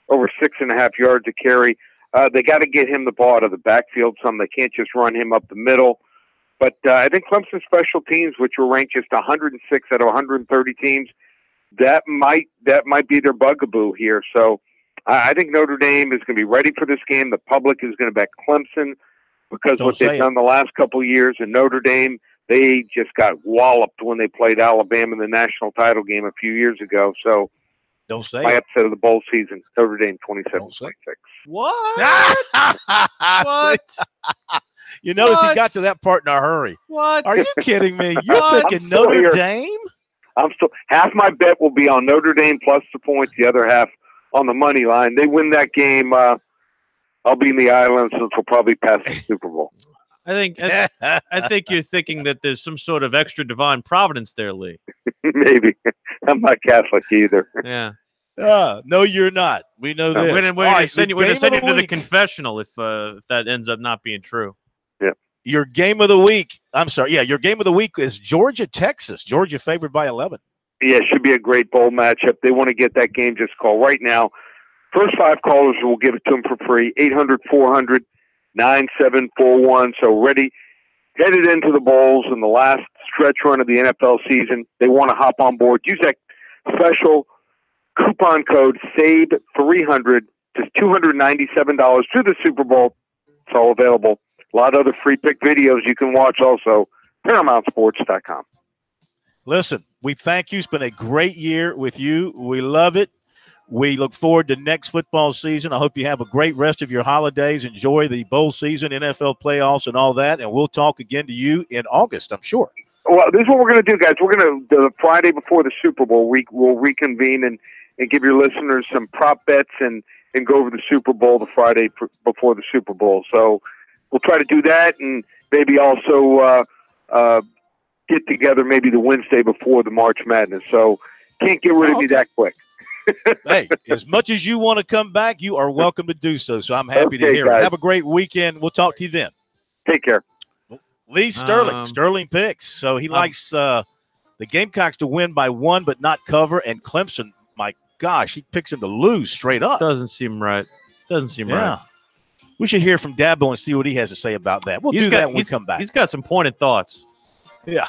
over 6.5 yards a carry. They got to get him the ball out of the backfield some. They can't just run him up the middle. But I think Clemson special teams, which were ranked just 106 out of 130 teams, that might be their bugaboo here. So I think Notre Dame is going to be ready for this game. The public is going to back Clemson because what they've done the last couple of years. And Notre Dame, they just got walloped when they played Alabama in the national title game a few years ago. So don't say my upset of the bowl season, Notre Dame 27-26. What? What? You notice he got to that part in a hurry. What? Are you kidding me? You're picking Notre Dame? I'm still half my bet will be on Notre Dame plus the points, the other half on the money line. They win that game. I'll be in the islands, and we'll probably pass the Super Bowl. I think you're thinking that there's some sort of extra divine providence there, Lee. Maybe. I'm not Catholic either. Yeah. No, you're not. We know this. We're going to send you to the confessional if that ends up not being true. Yeah. Your game of the week. I'm sorry. Yeah, your game of the week is Georgia, Texas. Georgia favored by 11. Yeah, it should be a great bowl matchup. They want to get that game. Just call right now. First 5 callers will give it to them for free. 800-400-9741. So ready, headed into the bowls in the last stretch run of the NFL season. They want to hop on board. Use that special coupon code SAVE300, just $297 to the Super Bowl. It's all available. A lot of other free pick videos you can watch also. ParamountSports.com. Listen, we thank you. It's been a great year with you. We love it. We look forward to next football season. I hope you have a great rest of your holidays. Enjoy the bowl season, NFL playoffs, and all that. And we'll talk again to you in August, I'm sure. Well, this is what we're going to do, guys. We're going to, the Friday before the Super Bowl, we'll reconvene and give your listeners some prop bets and go over the Super Bowl the Friday before the Super Bowl. So we'll try to do that and maybe also get together maybe the Wednesday before the March Madness. So can't get rid of me that quick. Hey, as much as you want to come back, you are welcome to do so. So I'm happy to hear it. Have a great weekend. We'll talk to you then. Take care. Lee Sterling, Sterling picks. So he likes the Gamecocks to win by 1 but not cover. And Clemson, my gosh, he picks him to lose straight up. Doesn't seem right. Right. We should hear from Dabo and see what he has to say about that. We'll do that when we come back. He's got some pointed thoughts. Yeah.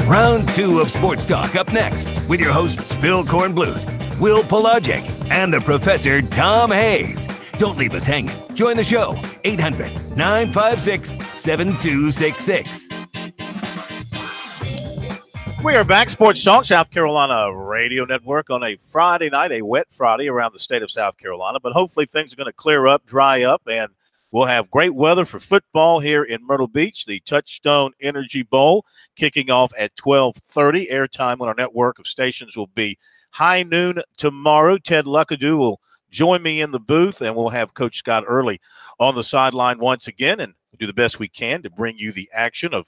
Round 2 of Sports Talk up next with your hosts Phil Kornblut, Will Pelagic, and the Professor Tom Hayes. Don't leave us hanging. Join the show, 800-956-7266. We are back, Sports Talk, South Carolina Radio Network on a Friday night, a wet Friday around the state of South Carolina. But hopefully things are going to clear up, dry up, and we'll have great weather for football here in Myrtle Beach. The Touchstone Energy Bowl kicking off at 12:30. Airtime on our network of stations will be high noon tomorrow. Ted Luckadoo will join me in the booth, and we'll have Coach Scott Early on the sideline once again, and we'll do the best we can to bring you the action of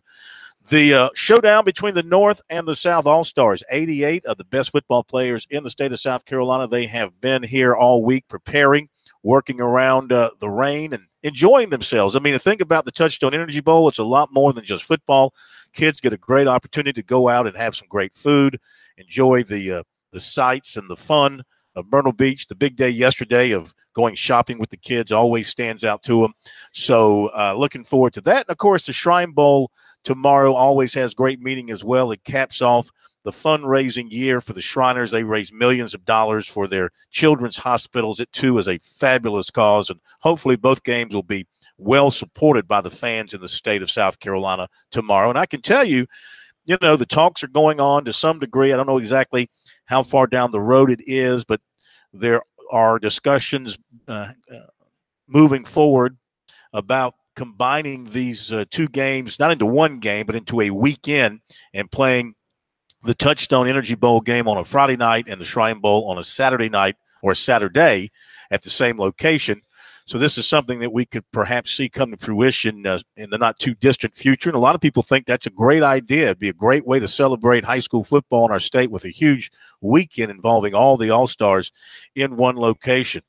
the showdown between the North and the South All-Stars. 88 of the best football players in the state of South Carolina. They have been here all week preparing, working around the rain and enjoying themselves. I mean, think about the Touchstone Energy Bowl. It's a lot more than just football. Kids get a great opportunity to go out and have some great food, enjoy the sights and the fun of Myrtle Beach. The big day yesterday of going shopping with the kids always stands out to them. So looking forward to that. And, of course, the Shrine Bowl tomorrow always has great meaning as well. It caps off the fundraising year for the Shriners. They raise millions of dollars for their children's hospitals. It, too, is a fabulous cause, and hopefully both games will be well supported by the fans in the state of South Carolina tomorrow. And I can tell you, the talks are going on to some degree. I don't know exactly how far down the road it is, but there are discussions moving forward about combining these two games, not into one game, but into a weekend, and playing the Touchstone Energy Bowl game on a Friday night and the Shrine Bowl on a Saturday night or Saturday at the same location. So this is something that we could perhaps see come to fruition in the not-too-distant future. And a lot of people think that's a great idea. It'd be a great way to celebrate high school football in our state with a huge weekend involving all the All-Stars in one location.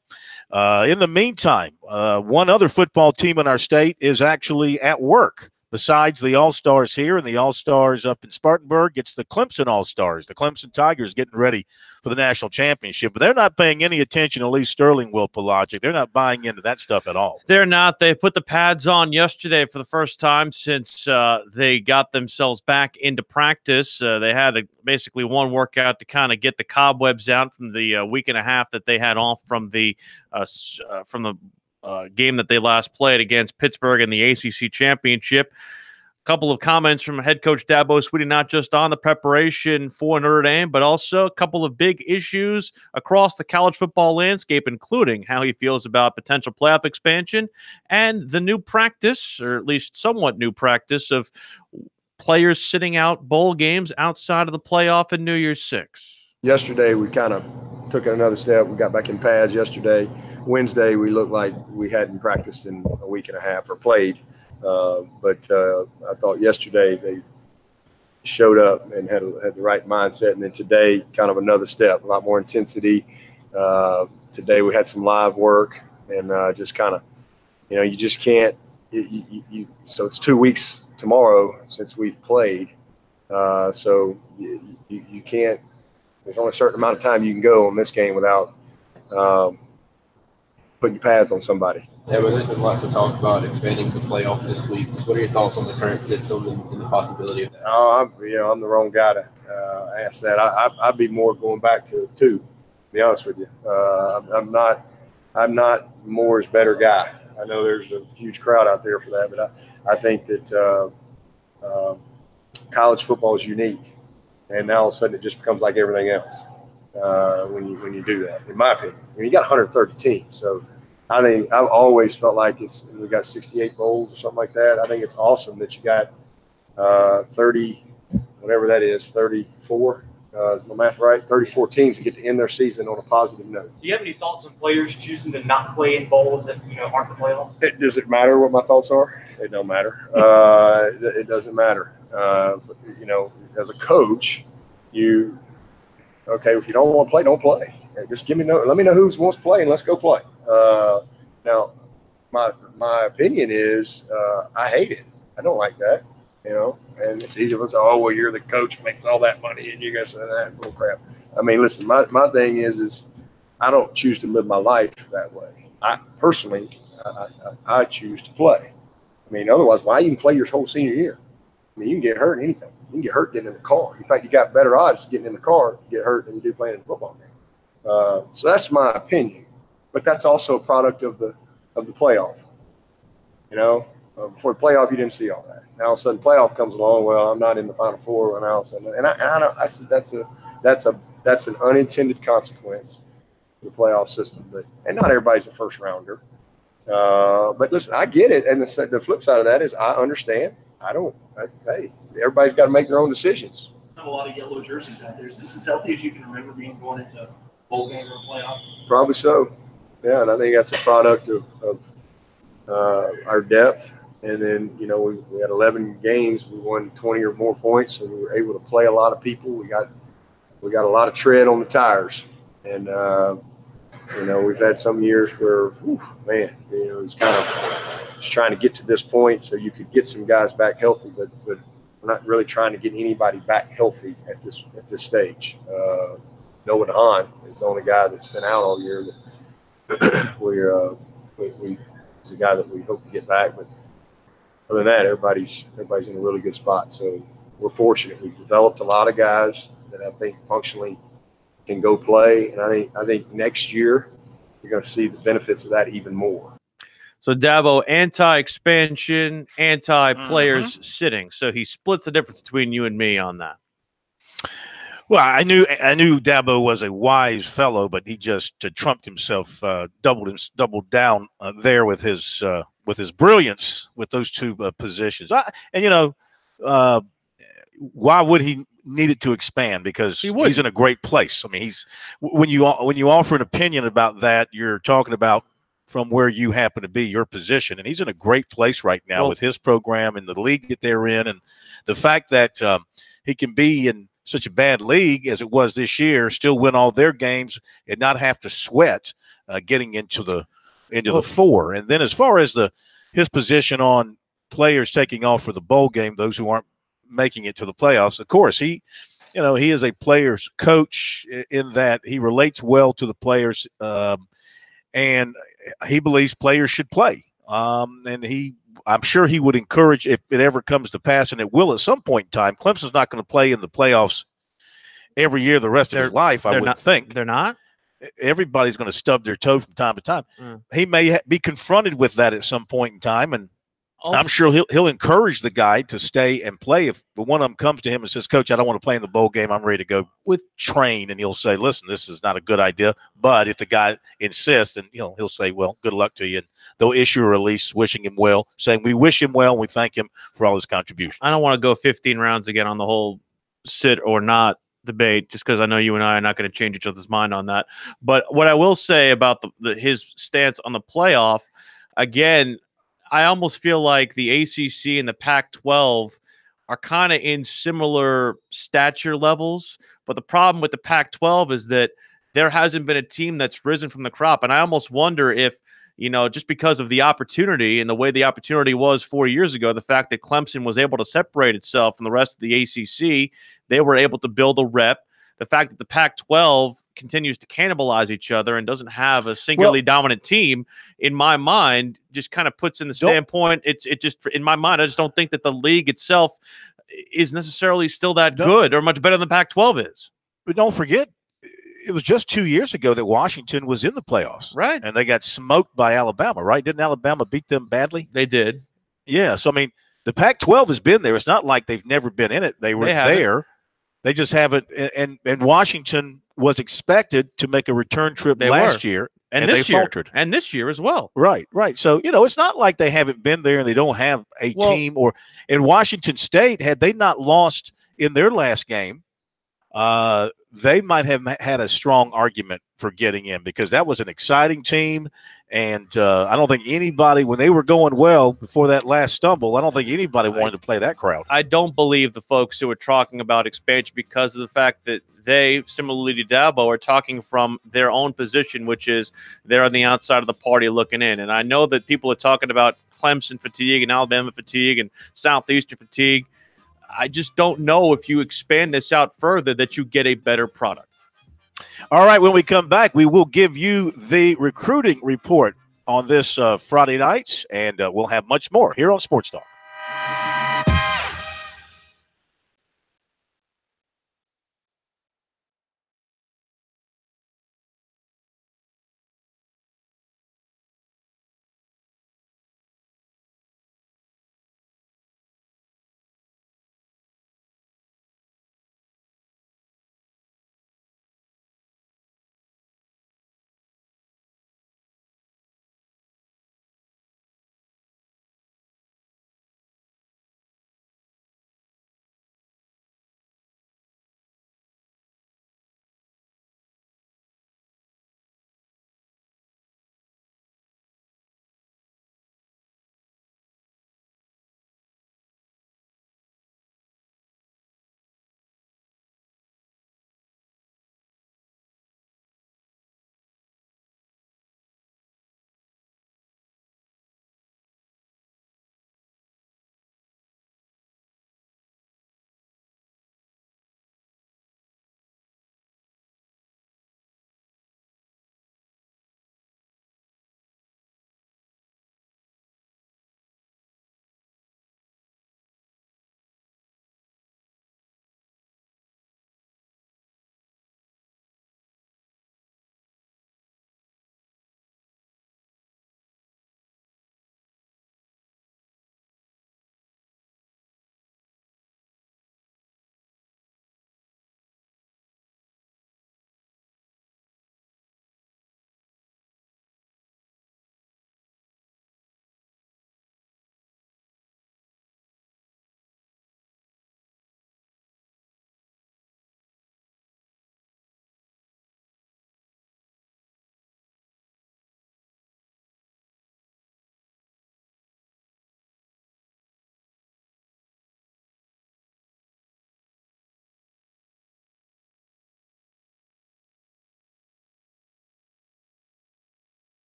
In the meantime, one other football team in our state is actually at work. Besides the All-Stars here and the All-Stars up in Spartanburg, it's the Clemson All-Stars. The Clemson Tigers getting ready for the national championship. But they're not paying any attention to Lee Sterling, Will Pelagic. They're not buying into that stuff at all. They're not. They put the pads on yesterday for the first time since they got themselves back into practice. They had basically one workout to kind of get the cobwebs out from the week and a half that they had off from the game that they last played against Pittsburgh in the ACC championship. A couple of comments from head coach Dabo Sweetie, not just on the preparation for Notre Dame, but also a couple of big issues across the college football landscape, including how he feels about potential playoff expansion and the new practice, or at least somewhat new practice, of players sitting out bowl games outside of the playoff in New Year's Six. Yesterday, we kind of took it another step. We got back in pads yesterday. Wednesday, we looked like we hadn't practiced in a week and a half or played. But I thought yesterday they showed up and had the right mindset. And then today, kind of another step, a lot more intensity. Today we had some live work and just kind of, you just can't. So it's 2 weeks tomorrow since we've played. So you can't. There's only a certain amount of time you can go on this game without putting your pads on somebody. Yeah, but there's been lots of talk about expanding the playoff this week. What are your thoughts on the current system and the possibility of that? I'm the wrong guy to ask that. I'd be more going back to 2, to be honest with you. I'm not more is better guy. I know there's a huge crowd out there for that, but I think that college football is unique. And now all of a sudden it just becomes like everything else when you do that, in my opinion. I mean, you got 130 teams, so I think I've always felt like we got 68 bowls or something like that. I think it's awesome that you got 30, whatever that is, 34. Is my math right? 34 teams to get to end their season on a positive note. Do you have any thoughts on players choosing to not play in bowls that aren't the playoffs? Does it matter what my thoughts are? It don't matter. It doesn't matter. As a coach, if you don't want to play, don't play. Just let me know who wants to play and let's go play. Now, my opinion is I hate it. I don't like that, and it's easy to say, oh, well, you're the coach, makes all that money, and you're going to say that bull crap. I mean, listen, my thing is I don't choose to live my life that way. I personally choose to play. I mean, otherwise, why even play your whole senior year? I mean, you can get hurt in anything. You can get hurt getting in the car. In fact, you got better odds getting in the car to get hurt than you do playing in a football game. So that's my opinion. But that's also a product of the playoff. Before the playoff, you didn't see all that. Now all of a sudden, playoff comes along. Well, I'm not in the Final Four, and all of a sudden, and I don't. That's an unintended consequence of the playoff system. And not everybody's a first rounder. But listen, I get it. And the flip side of that is I understand. Hey, everybody's got to make their own decisions. A lot of yellow jerseys out there. Is this as healthy as you can remember being going into a bowl game or playoff? Probably so. Yeah, and I think that's a product of our depth. And then, we had 11 games. We won 20 or more points, and we were able to play a lot of people. We got a lot of tread on the tires. And, we've had some years where, it's kind of just trying to get to this point so you could get some guys back healthy, but we're not really trying to get anybody back healthy at this stage. Noah Hahn is the only guy that's been out all year that he's a guy that we hope to get back. But other than that, everybody's in a really good spot. So we're fortunate. We've developed a lot of guys that I think functionally can go play, and I think next year you're going to see the benefits of that even more. So Dabo, anti-expansion, anti-players sitting. So he splits the difference between you and me on that. Well, I knew Dabo was a wise fellow, but he just trumped himself, doubled down there with his brilliance with those two positions. Why would he need it to expand? Because he's in a great place. I mean, when you offer an opinion about that, you're talking about from where you happen to be, your position, and he's in a great place right now with his program and the league that they're in, and the fact that he can be in such a bad league as it was this year, still win all their games and not have to sweat getting into the four. And then as far as his position on players taking off for the bowl game, those who aren't making it to the playoffs, of course, he is a player's coach in that he relates well to the players, and he believes players should play. I'm sure he would encourage, if it ever comes to pass, and it will at some point in time. Clemson's not going to play in the playoffs every year the rest of his life, I wouldn't think. They're not? Everybody's going to stub their toe from time to time. He may be confronted with that at some point in time, and I'm sure he'll encourage the guy to stay and play. If the one of them comes to him and says, "Coach, I don't want to play in the bowl game. I'm ready to go train," and he'll say, "Listen, this is not a good idea." But if the guy insists, and he'll say, "Well, good luck to you," and they'll issue a release wishing him well, saying we wish him well and we thank him for all his contributions. I don't want to go 15 rounds again on the whole sit or not debate, just because I know you and I are not going to change each other's mind on that. But what I will say about his stance on the playoff, again, I almost feel like the ACC and the Pac-12 are kind of in similar stature levels. But the problem with the Pac-12 is that there hasn't been a team that's risen from the crop. And I almost wonder if, just because of the opportunity and the way the opportunity was 4 years ago, the fact that Clemson was able to separate itself from the rest of the ACC, they were able to build a rep. The fact that the Pac-12 continues to cannibalize each other and doesn't have a singularly dominant team, in my mind, just kind of puts in the standpoint. It just, in my mind, I just don't think that the league itself is necessarily still that good or much better than the Pac-12 is. But don't forget, it was just 2 years ago that Washington was in the playoffs. Right. And they got smoked by Alabama, right? Didn't Alabama beat them badly? They did. Yeah. So, I mean, the Pac-12 has been there. It's not like they've never been in it. They were there. They just haven't. And Washington was expected to make a return trip last year. And this they year, faltered. and this year as well. Right. So, it's not like they haven't been there and they don't have a team. Or in Washington State, had they not lost in their last game, they might have had a strong argument for getting in, because that was an exciting team. And I don't think anybody, when they were going well before that last stumble, I don't think anybody wanted to play that crowd. I don't believe the folks who are talking about expansion, because of the fact that they, similarly to Dabo, are talking from their own position, which is they're on the outside of the party looking in. And I know that people are talking about Clemson fatigue and Alabama fatigue and Southeastern fatigue. I just don't know if you expand this out further that you get a better product. All right, when we come back, we will give you the recruiting report on this Friday nights, and we'll have much more here on Sports Talk.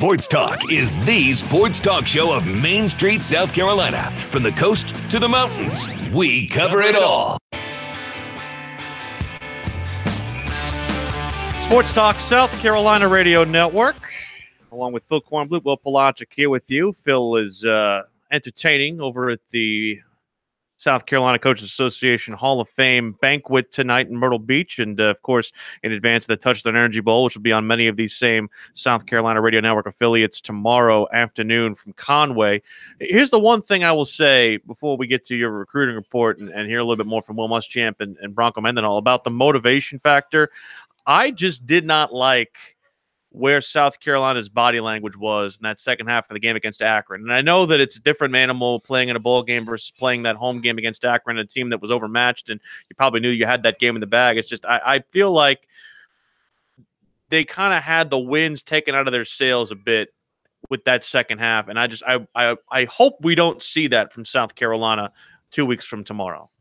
Sports Talk is the sports talk show of Main Street, South Carolina. From the coast to the mountains, we cover it all. Sports Talk South Carolina Radio Network, along with Phil Kornblut, Will Pelagic here with you. Phil is entertaining over at the South Carolina Coaches Association Hall of Fame banquet tonight in Myrtle Beach, and of course in advance of the Touchdown Energy Bowl, which will be on many of these same South Carolina Radio Network affiliates tomorrow afternoon from Conway. Here's the one thing I will say before we get to your recruiting report and hear a little bit more from Will Muschamp and Bronco Mendenhall about the motivation factor. I just did not like where South Carolina's body language was in that second half of the game against Akron. And I know that it's a different animal playing in a bowl game versus playing that home game against Akron, a team that was overmatched, and you probably knew you had that game in the bag. It's just I feel like they kind of had the winds taken out of their sails a bit with that second half. And I hope we don't see that from South Carolina 2 weeks from tomorrow.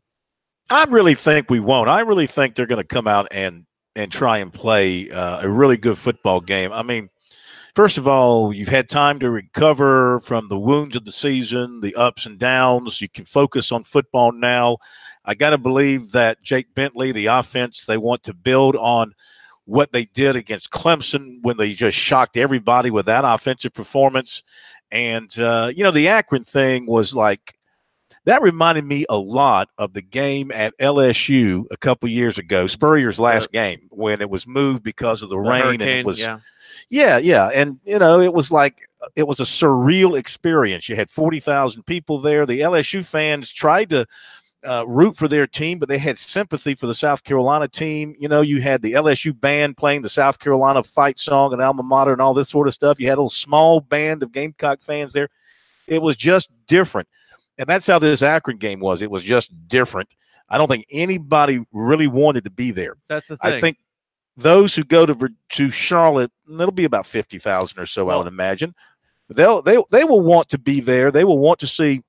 I really think we won't. I really think they're going to come out and try and play a really good football game. I mean, first of all, you've had time to recover from the wounds of the season, the ups and downs. You can focus on football now. I got to believe that Jake Bentley, the offense, they want to build on what they did against Clemson when they just shocked everybody with that offensive performance. And, the Akron thing was like, that reminded me a lot of the game at LSU a couple years ago, Spurrier's last game, when it was moved because of the rain. Hurricane, and it was, yeah. And, it was like it was a surreal experience. You had 40,000 people there. The LSU fans tried to root for their team, but they had sympathy for the South Carolina team. You had the LSU band playing the South Carolina fight song and alma mater and all this sort of stuff. You had a little small band of Gamecock fans there. It was just different. And that's how this Akron game was. It was just different. I don't think anybody really wanted to be there. That's the thing. I think those who go to Charlotte, it'll be about 50,000 or so, I would imagine. They will want to be there. They will want to see.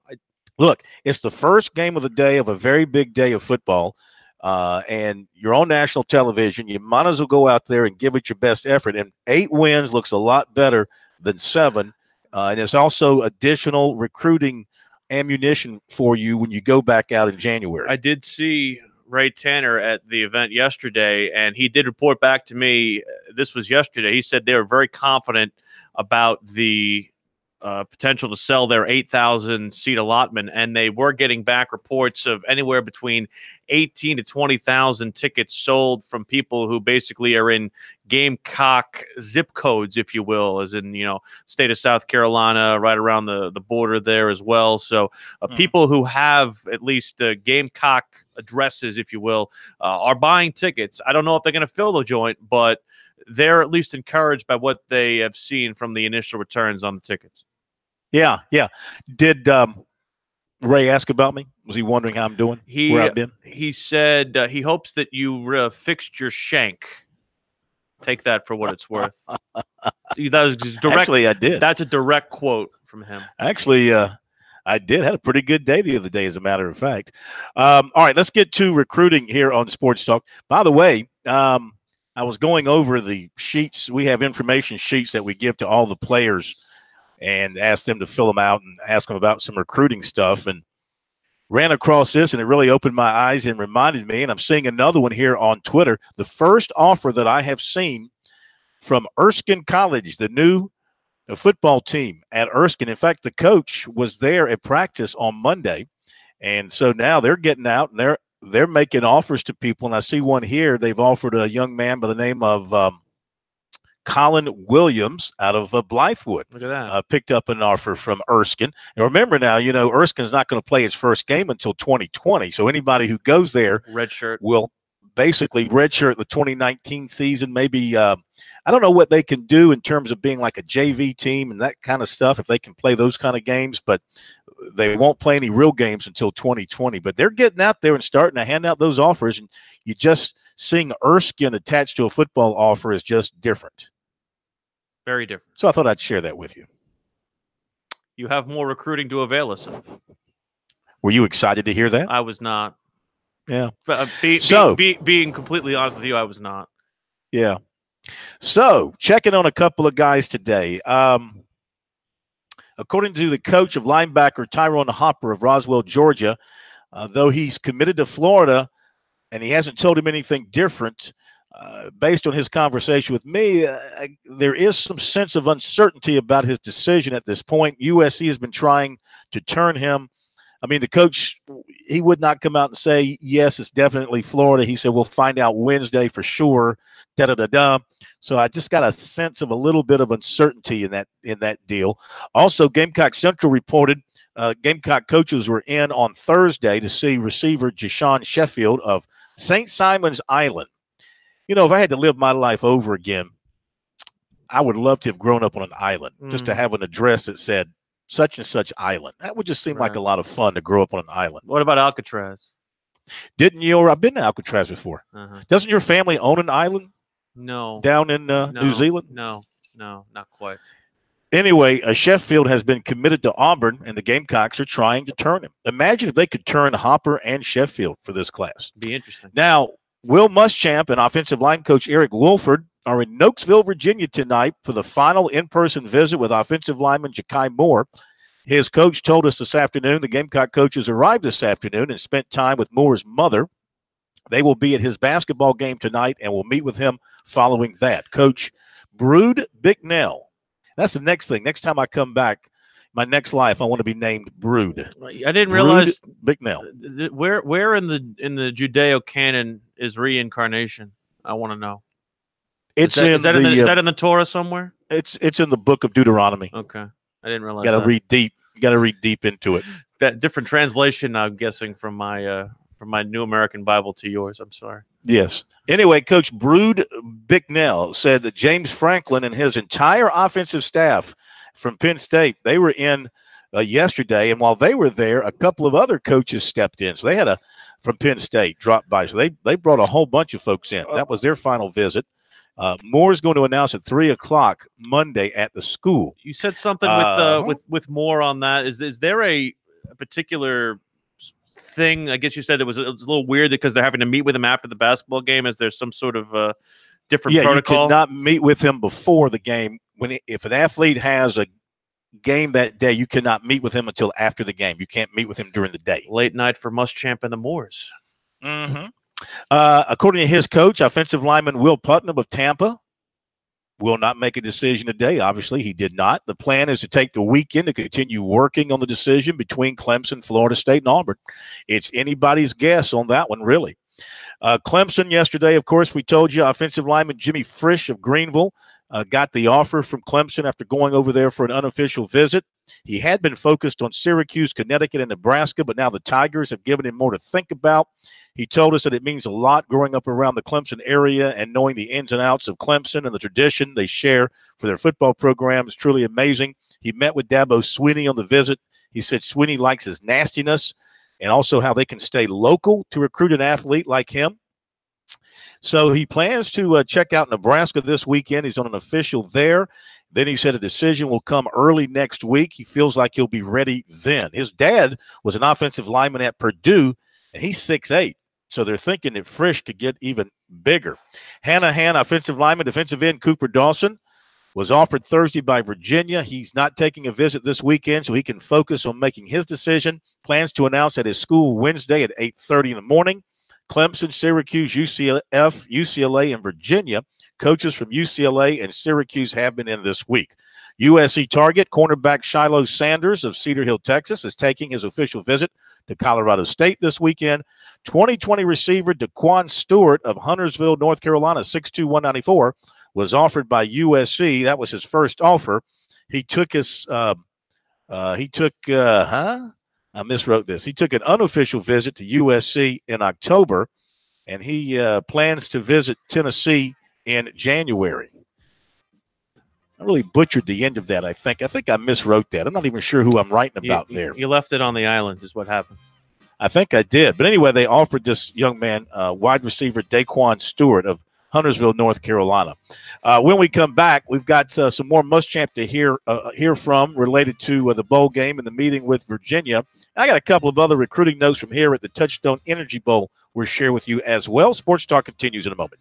Look, it's the first game of the day of a very big day of football, and you're on national television. You might as well go out there and give it your best effort. And 8 wins looks a lot better than 7, and it's also additional recruiting ammunition for you when you go back out in January. I did see Ray Tanner at the event yesterday, and he did report back to me. This was yesterday. He said they were very confident about the potential to sell their 8,000 seat allotment, and they were getting back reports of anywhere between 18 to 20,000 tickets sold from people who basically are in Gamecock zip codes, if you will, as in, state of South Carolina, right around the border there as well. So people who have at least Gamecock addresses, if you will, are buying tickets. I don't know if they're going to fill the joint, but they're at least encouraged by what they have seen from the initial returns on the tickets. Yeah. Did Ray ask about me? Was he wondering how I'm doing? Where I've been? He said he hopes that you fixed your shank. Take that for what it's worth. That was just direct. Actually, I did. That's a direct quote from him. Actually, I did. Had a pretty good day the other day, as a matter of fact. All right, let's get to recruiting here on Sports Talk. By the way, I was going over the sheets. We have information sheets that we give to all the players and ask them to fill them out and ask them about some recruiting stuff, and ran across this, and it really opened my eyes and reminded me, and I'm seeing another one here on Twitter, the first offer that I have seen from Erskine College, the new football team at Erskine. In fact, the coach was there at practice on Monday, and so now they're getting out, and they're making offers to people, and I see one here. They've offered a young man by the name of Colin Williams out of Blythewood. Look at that. Picked up an offer from Erskine. And remember now, Erskine's not going to play his first game until 2020. So anybody who goes there will basically redshirt the 2019 season. Maybe I don't know what they can do in terms of being like a JV team and that kind of stuff, if they can play those kind of games, but they won't play any real games until 2020. But they're getting out there and starting to hand out those offers, and you just seeing Erskine attached to a football offer is just different. Very different. So I thought I'd share that with you. You have more recruiting to avail us of. Were you excited to hear that? I was not. Yeah. Being completely honest with you, I was not. Yeah. So, checking on a couple of guys today. According to the coach of linebacker Tyrone Hopper of Roswell, Georgia, though he's committed to Florida and he hasn't told him anything different, based on his conversation with me, there is some sense of uncertainty about his decision at this point. USC has been trying to turn him. I mean, the coach, he would not come out and say, yes, it's definitely Florida. He said, we'll find out Wednesday for sure, da-da-da-da. So I just got a sense of a little bit of uncertainty in that deal. Also, Gamecock Central reported Gamecock coaches were in on Thursday to see receiver Jashawn Sheffield of St. Simon's Island. You know, if I had to live my life over again, I would love to have grown up on an island, just to have an address that said such and such island. That would just seem like a lot of fun to grow up on an island. What about Alcatraz? Didn't you? I've been to Alcatraz before. Doesn't your family own an island? No. Down in New Zealand? No, not quite. Anyway, Sheffield has been committed to Auburn, and the Gamecocks are trying to turn him. Imagine if they could turn Hopper and Sheffield for this class. Be interesting. Now, Will Muschamp and offensive line coach Eric Wolford are in Nokesville, Virginia tonight for the final in-person visit with offensive lineman Ja'Kai Moore. His coach told us this afternoon the Gamecock coaches arrived this afternoon and spent time with Moore's mother. They will be at his basketball game tonight and will meet with him following that. Coach Brood Bicknell. That's the next thing. Next time I come back, my next life, I want to be named Brood. I didn't realize Bicknell. Where in the Judeo canon is reincarnation? I want to know. Is that in the Torah somewhere? It's in the book of Deuteronomy. Okay, I didn't realize. Got to read deep. You got to read deep into it. That different translation, I'm guessing, from my New American Bible to yours. I'm sorry. Yes. Anyway, Coach Brood Bicknell said that James Franklin and his entire offensive staff from Penn State, they were in yesterday, and while they were there, a couple of other coaches stepped in. So they had from Penn State drop by. So they brought a whole bunch of folks in. That was their final visit. Moore's going to announce at 3:00 Monday at the school. You said something with Moore on that. Is there a particular thing? I guess you said it was a little weird because they're having to meet with him after the basketball game. Is there some sort of different protocol? You cannot meet with him before the game. If an athlete has a game that day, you cannot meet with him until after the game. You can't meet with him during the day. Late night for Muschamp and the Moors. Mm-hmm. According to his coach, offensive lineman Will Putnam of Tampa will not make a decision today. Obviously, he did not. The plan is to take the weekend to continue working on the decision between Clemson, Florida State, and Auburn. It's anybody's guess on that one, really. Clemson yesterday, of course, we told you, offensive lineman Jimmy Frisch of Greenville got the offer from Clemson after going over there for an unofficial visit. He had been focused on Syracuse, Connecticut, and Nebraska, but now the Tigers have given him more to think about. He told us that it means a lot growing up around the Clemson area and knowing the ins and outs of Clemson and the tradition they share for their football program is truly amazing. He met with Dabo Swinney on the visit. He said Swinney likes his nastiness and also how they can stay local to recruit an athlete like him. So he plans to check out Nebraska this weekend. He's on an official there. Then he said a decision will come early next week. He feels like he'll be ready then. His dad was an offensive lineman at Purdue, and he's 6'8". So they're thinking that Frisch could get even bigger. Hanahan, offensive lineman, defensive end Cooper Dawson, was offered Thursday by Virginia. He's not taking a visit this weekend, so he can focus on making his decision. Plans to announce at his school Wednesday at 8:30 in the morning. Clemson, Syracuse, UCLA, and Virginia. Coaches from UCLA and Syracuse have been in this week. USC target cornerback Shiloh Sanders of Cedar Hill, Texas, is taking his official visit to Colorado State this weekend. 2020 receiver DeQuan Stewart of Huntersville, North Carolina, 6'2", 194, was offered by USC. That was his first offer. He took his I miswrote this. He took an unofficial visit to USC in October, and he plans to visit Tennessee in January. I really butchered the end of that, I think. I think I miswrote that. I'm not even sure who I'm writing about there. You left it on the island is what happened. I think I did. But anyway, they offered this young man, wide receiver DeQuan Stewart of Huntersville, North Carolina. When we come back, we've got some more Muschamp to hear from related to the bowl game and the meeting with Virginia. I got a couple of other recruiting notes from here at the Touchstone Energy Bowl we'll share with you as well. Sports Talk continues in a moment.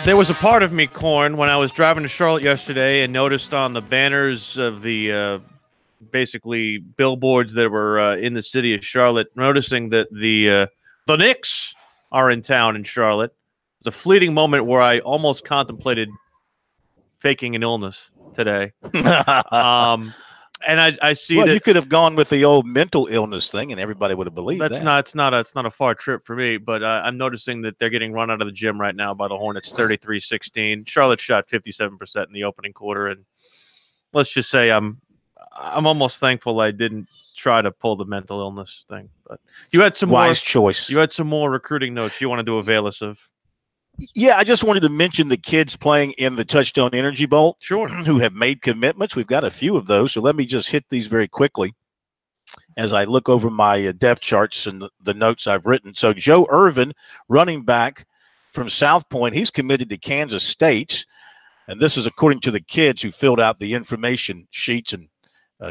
There was a part of me, Corn, when I was driving to Charlotte yesterday and noticed on the banners of the basically billboards that were in the city of Charlotte, noticing that the Knicks are in town in Charlotte. It was a fleeting moment where I almost contemplated faking an illness today. And I see well, that you could have gone with the old mental illness thing, and everybody would have believed that. it's not a far trip for me, but I'm noticing that they're getting run out of the gym right now by the Hornets, 33-16. Charlotte shot 57% in the opening quarter, and let's just say I'm almost thankful I didn't try to pull the mental illness thing. But you had some wise choice. You had some more recruiting notes you wanted to avail us of. Yeah, I just wanted to mention the kids playing in the Touchstone Energy Bowl, sure, who have made commitments. We've got a few of those, so let me just hit these very quickly as I look over my depth charts and the notes I've written. So Joe Irvin, running back from South Point, he's committed to Kansas State, and this is according to the kids who filled out the information sheets and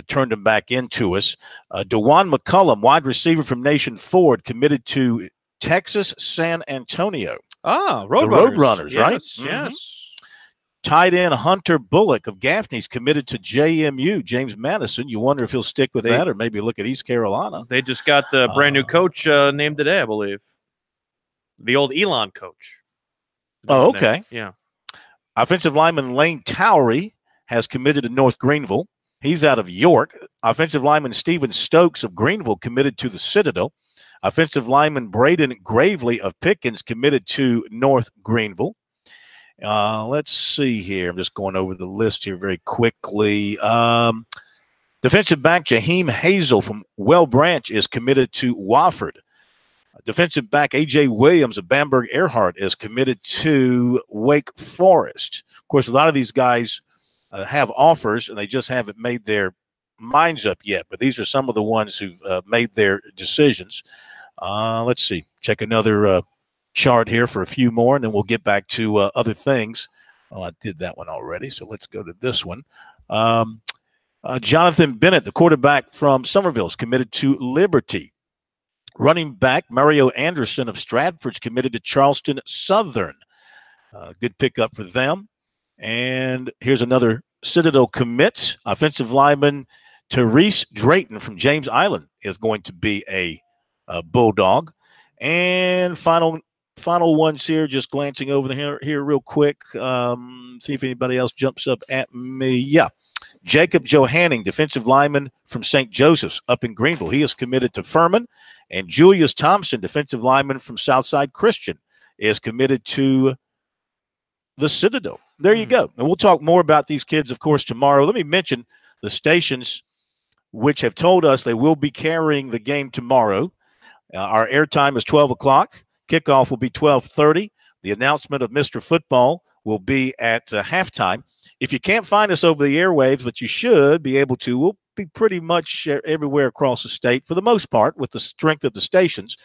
turned them back into us. DeJuan McCullum, wide receiver from Nation Ford, committed to Texas San Antonio. Roadrunners, right? Yes, yes. Tight end Hunter Bullock of Gaffney's committed to JMU, James Madison. You wonder if he'll stick with that or maybe look at East Carolina. They just got the brand new coach named today, I believe. The old Elon coach. Oh, okay. Yeah. Offensive lineman Lane Towery has committed to North Greenville. He's out of York. Offensive lineman Stephen Stokes of Greenville committed to the Citadel. Offensive lineman Braden Gravely of Pickens committed to North Greenville. Let's see here. I'm just going over the list here very quickly. Defensive back Jaheim Hazel from Well Branch is committed to Wofford. Defensive back A.J. Williams of Bamberg Earhart is committed to Wake Forest. Of course, a lot of these guys have offers, and they just haven't made their minds up yet. But these are some of the ones who've made their decisions. Let's see. Check another chart here for a few more, and then we'll get back to other things. Oh, I did that one already, so let's go to this one. Jonathan Bennett, the quarterback from Somerville, is committed to Liberty. Running back Mario Anderson of Stratford's committed to Charleston Southern. Good pickup for them. And here's another Citadel commit. Offensive lineman Therese Drayton from James Island is going to be a Bulldog. And final ones here, just glancing over here real quick. See if anybody else jumps up at me. Yeah. Jacob Johanning, defensive lineman from St. Joseph's up in Greenville. He is committed to Furman. And Julius Thompson, defensive lineman from Southside Christian, is committed to the Citadel. There you go. And we'll talk more about these kids, of course, tomorrow. Let me mention the stations which have told us they will be carrying the game tomorrow. Our airtime is 12 o'clock. Kickoff will be 12:30. The announcement of Mr. Football will be at halftime. If you can't find us over the airwaves, but you should be able to, we'll be pretty much everywhere across the state for the most part with the strength of the stations.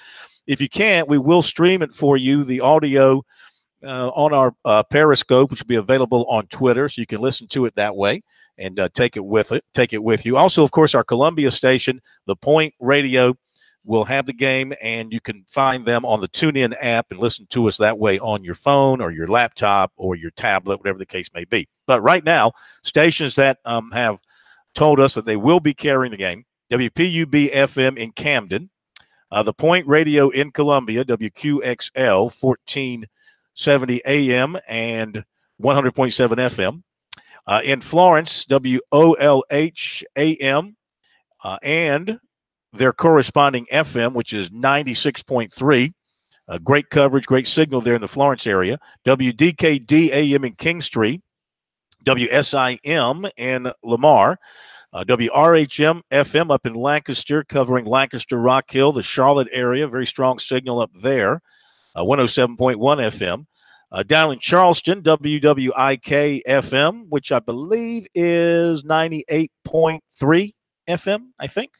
If you can't, we will stream it for you, the audio on our Periscope, which will be available on Twitter, so you can listen to it that way and take it with you. Also, of course, our Columbia station, The Point Radio, will have the game, and you can find them on the TuneIn app and listen to us that way on your phone or your laptop or your tablet, whatever the case may be. But right now, stations that have told us that they will be carrying the game: WPUB-FM in Camden, The Point Radio in Columbia, WQXL 1470 AM and 100.7 FM. In Florence, WOLH AM and their corresponding FM, which is 96.3. Great coverage, great signal there in the Florence area. WDKD AM in King Street, WSIM in Lamar, WRHM FM up in Lancaster, covering Lancaster, Rock Hill, the Charlotte area. Very strong signal up there, 107.1 FM. Down in Charleston, WWIK FM, which I believe is 98.3 FM, I think.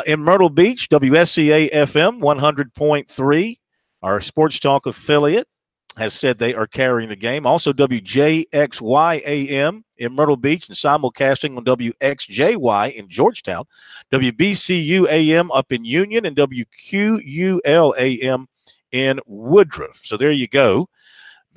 In Myrtle Beach, WSCA FM 100.3, our Sports Talk affiliate, has said they are carrying the game. Also, WJXY AM in Myrtle Beach and simulcasting on WXJY in Georgetown. WBCU AM up in Union and WQUL AM in Woodruff. So there you go.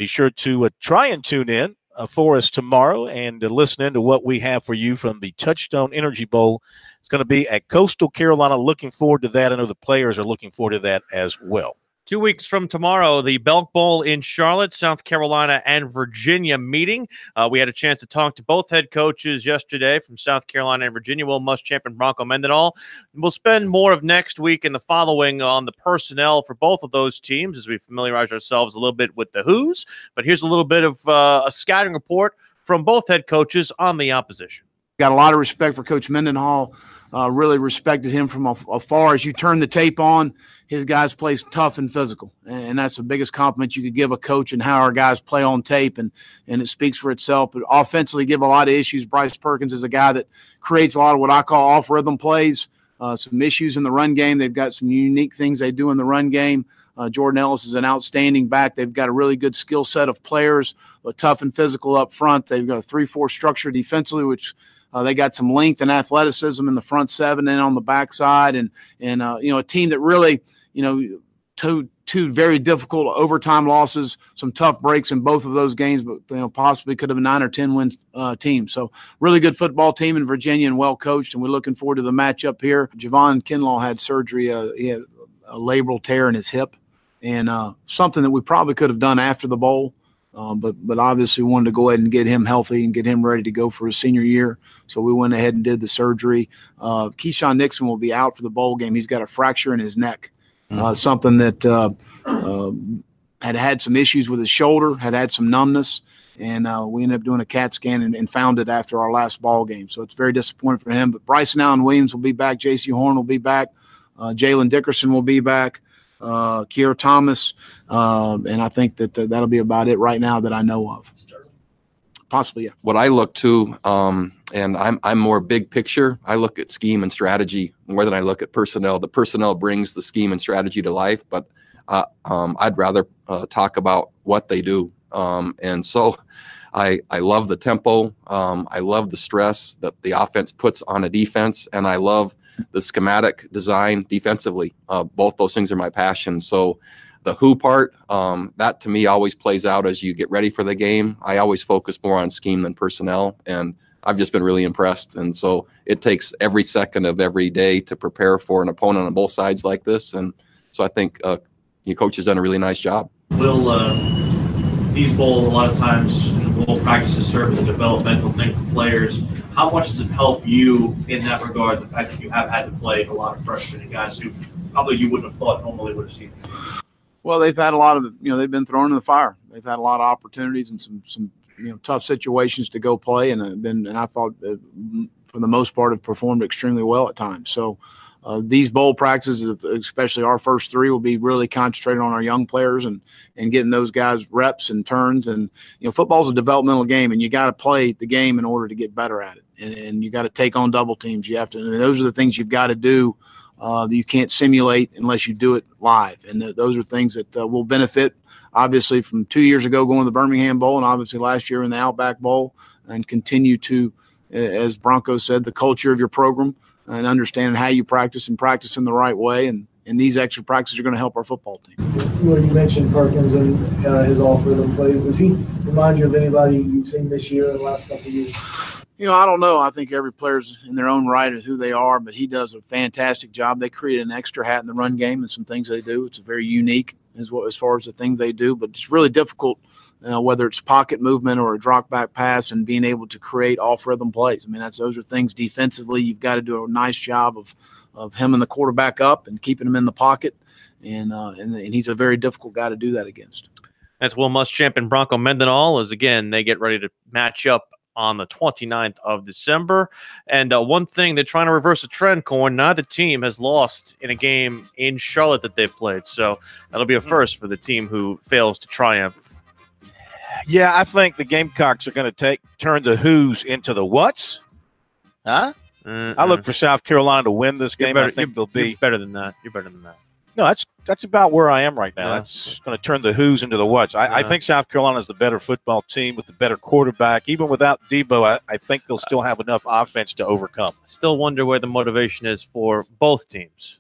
Be sure to try and tune in for us tomorrow and listen in to what we have for you from the Touchstone Energy Bowl. It's going to be at Coastal Carolina. Looking forward to that. I know the players are looking forward to that as well. 2 weeks from tomorrow, the Belk Bowl in Charlotte, South Carolina and Virginia meeting. We had a chance to talk to both head coaches yesterday from South Carolina and Virginia, Will Muschamp and Bronco Mendenhall. We'll spend more of next week and the following on the personnel for both of those teams as we familiarize ourselves a little bit with the who's. But here's a little bit of a scouting report from both head coaches on the opposition. Got a lot of respect for Coach Mendenhall. Really respected him from afar. As you turn the tape on, his guys play tough and physical, and that's the biggest compliment you could give a coach and how our guys play on tape, and it speaks for itself. But offensively, give a lot of issues. Bryce Perkins is a guy that creates a lot of what I call off-rhythm plays, some issues in the run game. They've got some unique things they do in the run game. Jordan Ellis is an outstanding back. They've got a really good skill set of players, tough and physical up front. They've got a 3-4 structure defensively, which they got some length and athleticism in the front seven and on the backside, and a team that really, two very difficult overtime losses, some tough breaks in both of those games, but possibly could have been 9 or 10 win teams. So really good football team in Virginia and well coached, and we're looking forward to the matchup here. Javon Kinlaw had surgery; he had a labral tear in his hip, and something that we probably could have done after the bowl. But obviously wanted to go ahead and get him healthy and get him ready to go for his senior year. So we went ahead and did the surgery. Keyshawn Nixon will be out for the bowl game. He's got a fracture in his neck, something that had some issues with his shoulder, had some numbness, and we ended up doing a CAT scan and found it after our last ball game. So it's very disappointing for him. But Bryson Allen Williams will be back. J.C. Horn will be back. Jalen Dickerson will be back. Kier Thomas, and I think that that'll be about it right now that I know of. Possibly, yeah. What I look to, and I'm more big picture. I look at scheme and strategy more than I look at personnel. The personnel brings the scheme and strategy to life, but I'd rather talk about what they do. And so I love the tempo. I love the stress that the offense puts on a defense, and I love the schematic design defensively. Both those things are my passion. So the who part, that to me always plays out as you get ready for the game. I always focus more on scheme than personnel, and I've just been really impressed. And so it takes every second of every day to prepare for an opponent on both sides like this. And so I think your coach has done a really nice job. Will these bowl, a lot of times, bowl practices serve as a developmental thing for players. How much does it help you in that regard, the fact that you have had to play a lot of freshmen and guys who probably you wouldn't have thought normally would have seen? Well, they've had a lot of, they've been thrown in the fire. They've had a lot of opportunities and some tough situations to go play, and I thought for the most part have performed extremely well at times. So these bowl practices, especially our first three, will be really concentrated on our young players and getting those guys reps and turns. And football's a developmental game, and you got to play the game in order to get better at it. And you got to take on double teams. You have to. And those are the things you've got to do that you can't simulate unless you do it live. And those are things that will benefit, obviously, from 2 years ago going to the Birmingham Bowl, and obviously last year in the Outback Bowl, and continue to, as Bronco said, the culture of your program and understanding how you practice and practice in the right way. And these extra practices are going to help our football team. Well, you mentioned Perkins and his off-rhythm plays. Does he remind you of anybody you've seen this year or the last couple of years? I don't know. I think every player's in their own right of who they are, but he does a fantastic job. They create an extra hat in the run game and some things they do. It's very unique as far as the things they do, but it's really difficult, whether it's pocket movement or a drop back pass, and being able to create off-rhythm plays. I mean, those are things defensively you've got to do a nice job of him and the quarterback up and keeping him in the pocket, and he's a very difficult guy to do that against. That's Will Muschamp and Bronco Mendenhall as, again, they get ready to match up on the 29th of December. And one thing, they're trying to reverse a trend, Corn. Neither team has lost in a game in Charlotte that they've played. So that'll be a first for the team who fails to triumph. Yeah, I think the Gamecocks are going to turn the who's into the whats. Huh? I look for South Carolina to win this game. I think they'll be better than that. You're better than that. No, that's about where I am right now. Yeah. That's going to turn the who's into the whats. I think South Carolina is the better football team with the better quarterback. Even without Debo, I think they'll still have enough offense to overcome. Still wonder where the motivation is for both teams.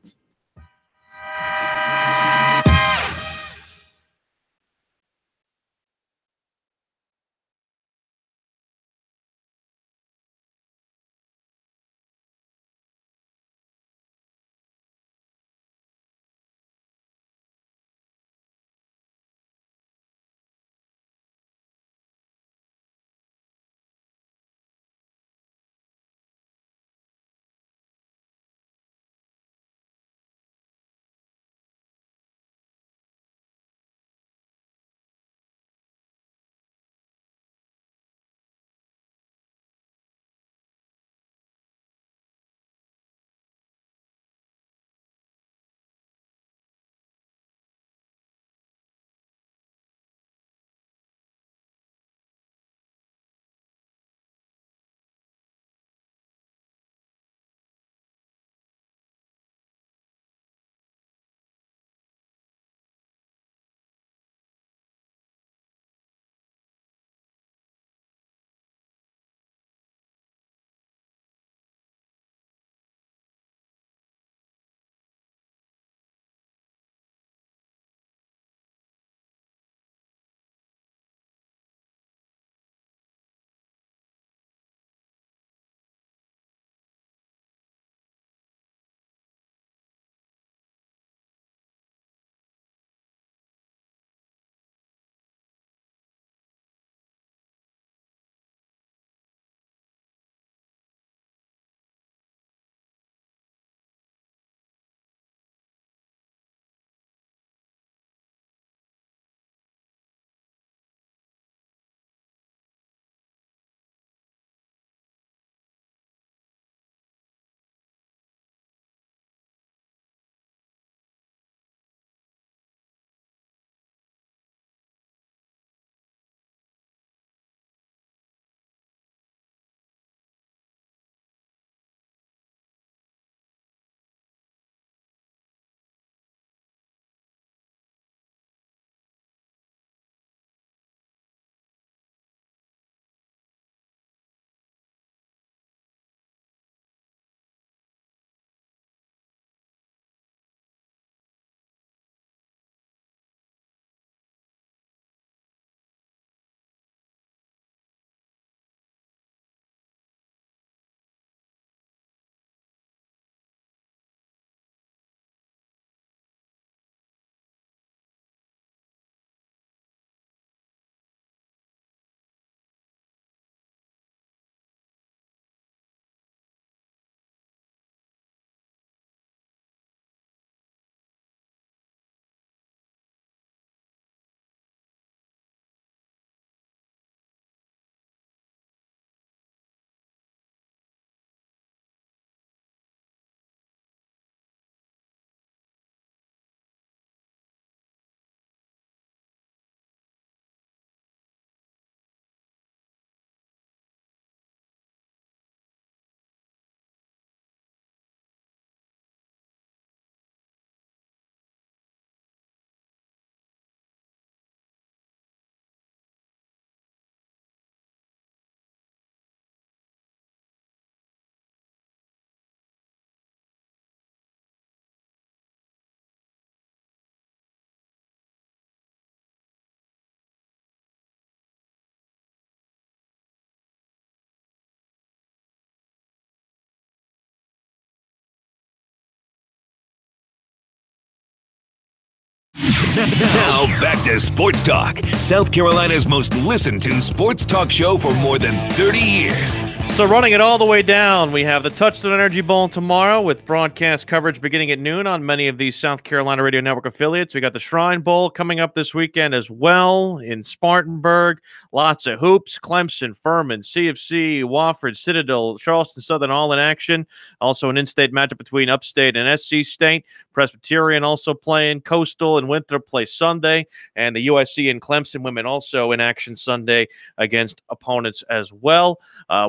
Now back to Sports Talk, South Carolina's most listened to sports talk show for more than 30 years. So running it all the way down, we have the Touchstone Energy Bowl tomorrow with broadcast coverage beginning at noon on many of these South Carolina Radio Network affiliates. We got the Shrine Bowl coming up this weekend as well in Spartanburg. Lots of hoops, Clemson, Furman, CFC, Wofford, Citadel, Charleston Southern all in action. Also an in-state matchup between Upstate and SC State. Presbyterian also playing. Coastal and Winthrop play Sunday. And the USC and Clemson women also in action Sunday against opponents as well.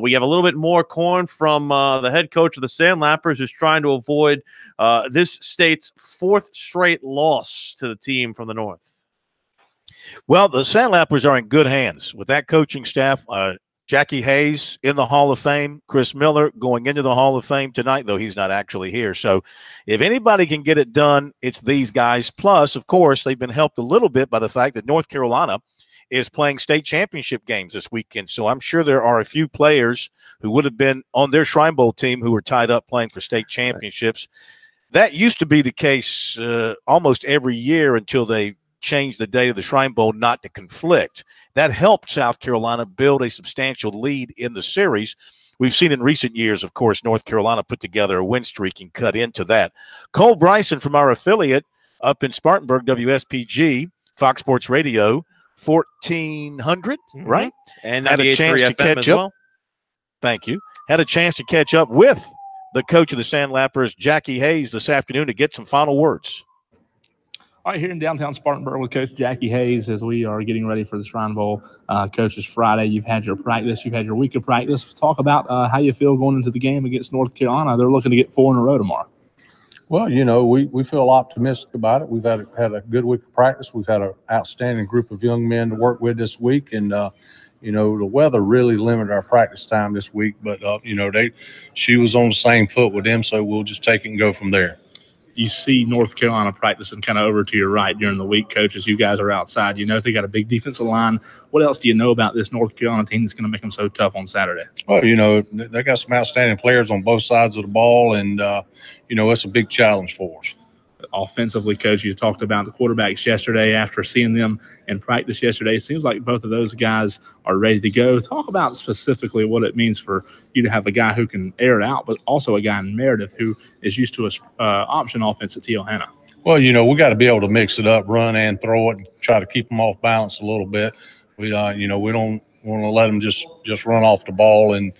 We have a little bit more corn from the head coach of the Sandlappers, who's trying to avoid this state's fourth straight loss to the team from the north. Well, the Sandlappers are in good hands with that coaching staff. Jackie Hayes in the Hall of Fame, Chris Miller going into the Hall of Fame tonight, though he's not actually here. So if anybody can get it done, it's these guys. Plus, of course, they've been helped a little bit by the fact that North Carolina is playing state championship games this weekend. So I'm sure there are a few players who would have been on their Shrine Bowl team who were tied up playing for state championships. That used to be the case almost every year until they changed the date of the Shrine Bowl not to conflict. That helped South Carolina build a substantial lead in the series. We've seen in recent years, of course, North Carolina put together a win streak and cut into that. Cole Bryson from our affiliate up in Spartanburg, WSPG, Fox Sports Radio, 1400, right? And had a chance to catch up. Well. Thank you. Had a chance to catch up with the coach of the Sandlappers, Jackie Hayes, this afternoon to get some final words. All right, here in downtown Spartanburg with Coach Jackie Hayes as we are getting ready for the Shrine Bowl. Coach, it's Friday. You've had your practice. You've had your week of practice. Talk about how you feel going into the game against North Carolina. They're looking to get 4 in a row tomorrow. Well, you know, we feel optimistic about it. We've had a good week of practice. We've had an outstanding group of young men to work with this week. And, you know, the weather really limited our practice time this week. But, you know, she was on the same foot with them, so we'll just take it and go from there. You see North Carolina practicing kind of over to your right during the week, Coach, as you guys are outside. You know they got a big defensive line. What else do you know about this North Carolina team that's going to make them so tough on Saturday? Well, you know, they got some outstanding players on both sides of the ball, and, you know, it's a big challenge for us. Offensively, Coach, you talked about the quarterbacks yesterday after seeing them in practice yesterday. It seems like both of those guys are ready to go. Talk about specifically what it means for you to have a guy who can air it out, but also a guy in Meredith who is used to a option offense at T.O. Hanna. Well, you know, we got to be able to mix it up, run and throw it, and try to keep them off balance a little bit. We, you know, we don't want to let them just run off the ball and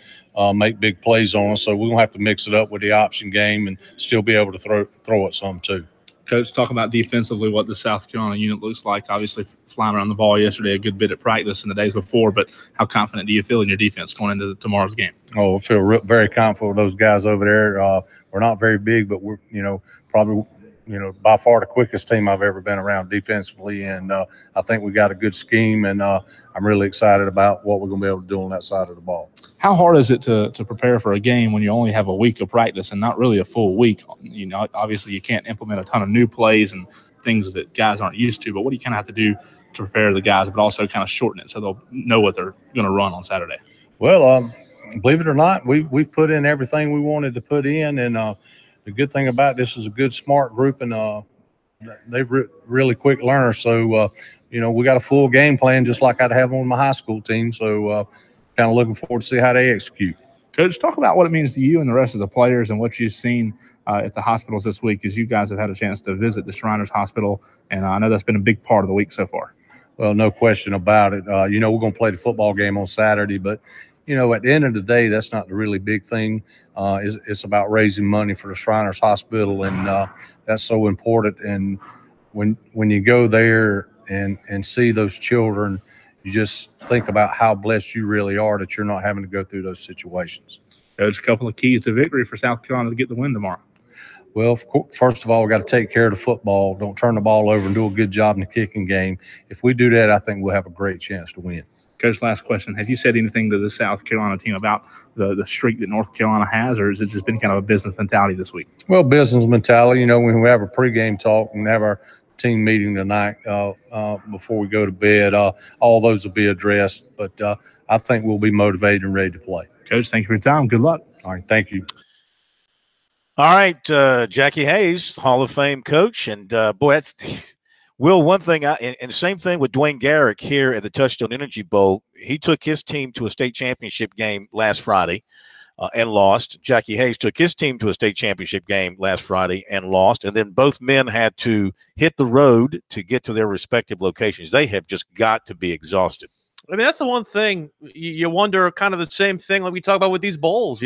make big plays on us. So we're going to have to mix it up with the option game and still be able to throw it some too. Coach, talk about defensively what the South Carolina unit looks like. Obviously, flying around the ball yesterday a good bit at practice and the days before, but how confident do you feel in your defense going into tomorrow's game? Oh, I feel very confident with those guys over there. We're not very big, but we're, you know, probably, you know, by far the quickest team I've ever been around defensively. And I think we got a good scheme, and I'm really excited about what we're going to be able to do on that side of the ball. How hard is it to prepare for a game when you only have a week of practice and not really a full week? You know, obviously you can't implement a ton of new plays and things that guys aren't used to, but what do you kind of have to do to prepare the guys, but also kind of shorten it so they'll know what they're going to run on Saturday? Well, believe it or not, we've put in everything we wanted to put in, and the good thing about this is a good, smart group, and they've really quick learners. So, you know, we got a full game plan just like I'd have on my high school team. So, kind of looking forward to see how they execute. Coach, talk about what it means to you and the rest of the players and what you've seen at the hospitals this week as you guys have had a chance to visit the Shriners Hospital, and I know that's been a big part of the week so far. Well, no question about it. You know, we're going to play the football game on Saturday, but, you know, at the end of the day, that's not the really big thing. It's about raising money for the Shriners Hospital, and that's so important. And when you go there and see those children, you just think about how blessed you really are that you're not having to go through those situations. There's a couple of keys to victory for South Carolina to get the win tomorrow. Well, first of all, we got to take care of the football. Don't turn the ball over and do a good job in the kicking game. If we do that, I think we'll have a great chance to win. Coach, last question. Have you said anything to the South Carolina team about the streak that North Carolina has, or has it just been kind of a business mentality this week? Well, business mentality. You know, when we have a pregame talk and have our team meeting tonight before we go to bed, all those will be addressed. But I think we'll be motivated and ready to play. Coach, thank you for your time. Good luck. All right, thank you. All right, Jackie Hayes, Hall of Fame coach. And, boy, Will, one thing, and same thing with Dwayne Garrick here at the Touchstone Energy Bowl. He took his team to a state championship game last Friday and lost. Jackie Hayes took his team to a state championship game last Friday and lost. And then both men had to hit the road to get to their respective locations. They have just got to be exhausted. I mean, that's the one thing you wonder, kind of the same thing like we talk about with these bowls,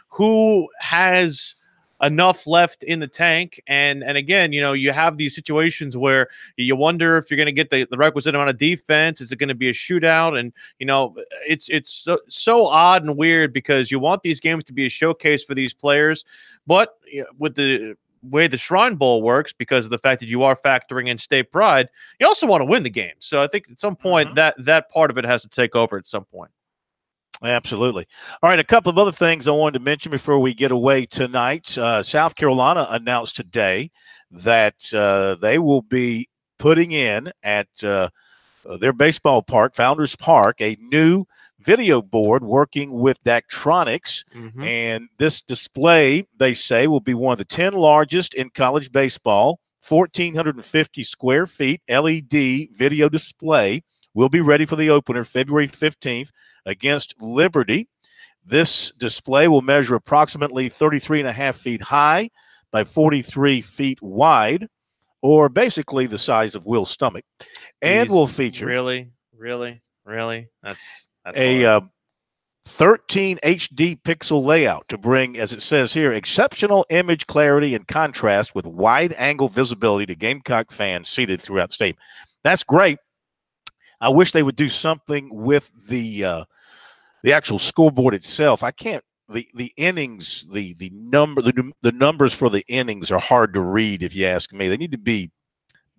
who has enough left in the tank. And again, you have these situations where you wonder if you're going to get the requisite amount of defense. Is it going to be a shootout? And, it's so odd and weird because you want these games to be a showcase for these players. But with the way the Shrine Bowl works, because of the fact that you are factoring in state pride, you also want to win the game. So I think at some point that part of it has to take over at some point. Absolutely. All right, a couple of other things I wanted to mention before we get away tonight. South Carolina announced today that they will be putting in at their baseball park, Founders Park, a new video board working with Daktronics. And this display, they say, will be one of the 10 largest in college baseball, 1,450 square feet LED video display. Will be ready for the opener February 15th against Liberty. This display will measure approximately 33.5 feet high by 43 feet wide, or basically the size of Will's stomach, and will feature really that's a 13 HD pixel layout to bring, as it says here, exceptional image clarity and contrast with wide angle visibility to Gamecock fans seated throughout the stadium. That's great. I wish they would do something with the actual scoreboard itself. I can't. The innings, the numbers for the innings are hard to read. If you ask me, they need to be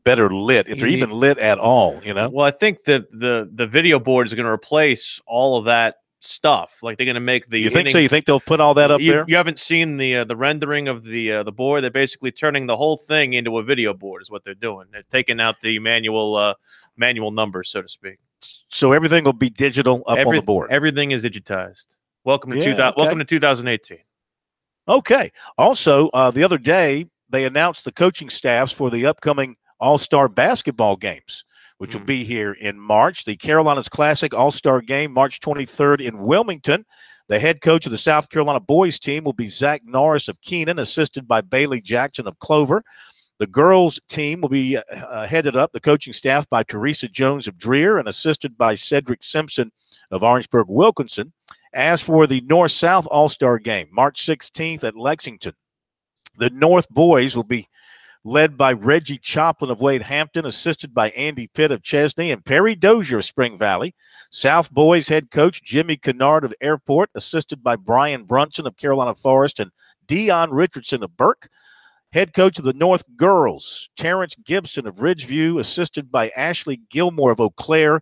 better lit, if they're even lit at all. Well, I think the video board is going to replace all of that stuff. Like they're going to make the. You think so? You think they'll put all that up there? You haven't seen the rendering of the board. They're basically turning the whole thing into a video board. Is what they're doing. They're taking out the manual numbers, so to speak. So everything will be digital up on the board. Everything is digitized. Welcome to Welcome to 2018. Okay. Also, the other day they announced the coaching staffs for the upcoming All-Star basketball games, which will be here in March. The Carolinas Classic All-Star game, March 23rd in Wilmington. The head coach of the South Carolina boys team will be Zach Norris of Keenan, assisted by Bailey Jackson of Clover. The girls team will be headed up, the coaching staff, by Teresa Jones of Dreer and assisted by Cedric Simpson of Orangeburg-Wilkinson. As for the North-South All-Star game, March 16th at Lexington, the North boys will be led by Reggie Choplin of Wade Hampton, assisted by Andy Pitt of Chesney and Perry Dozier of Spring Valley. South boys head coach Jimmy Kennard of Airport, assisted by Brian Brunson of Carolina Forest and Dion Richardson of Burke. Head coach of the North girls, Terrence Gibson of Ridgeview, assisted by Ashley Gilmore of Eau Claire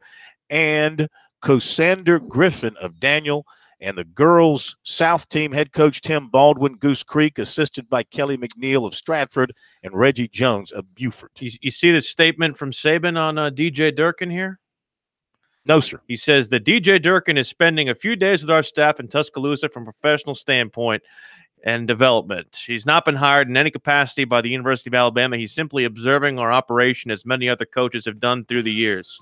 and Cosander Griffin of Daniel. And the girls' South team head coach Tim Baldwin, Goose Creek, assisted by Kelly McNeil of Stratford and Reggie Jones of Beaufort. You see the statement from Saban on DJ Durkin here? No, sir. He says that DJ Durkin is spending a few days with our staff in Tuscaloosa from a professional standpoint and development. He's not been hired in any capacity by the University of Alabama. He's simply observing our operation as many other coaches have done through the years.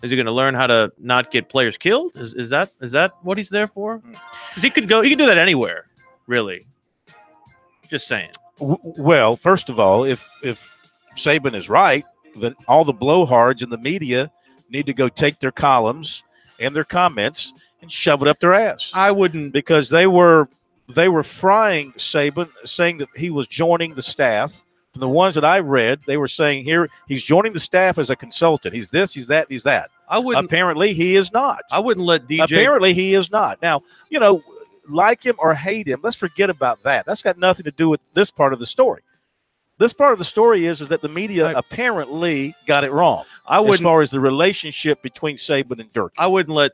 Is he going to learn how to not get players killed? Is that what he's there for? Because he could do that anywhere, really. Just saying. Well, first of all, if Saban is right, then all the blowhards in the media need to go take their columns and their comments and shove it up their ass. I wouldn't, because they were frying Saban, saying that he was joining the staff. From the ones that I read, they were saying here he's joining the staff as a consultant. He's this, he's that, he's that. Apparently, he is not. I wouldn't let DJ. Apparently, he is not. Now, like him or hate him, let's forget about that. That's got nothing to do with this part of the story. This part of the story is that the media apparently got it wrong as far as the relationship between Saban and Durkin. I wouldn't let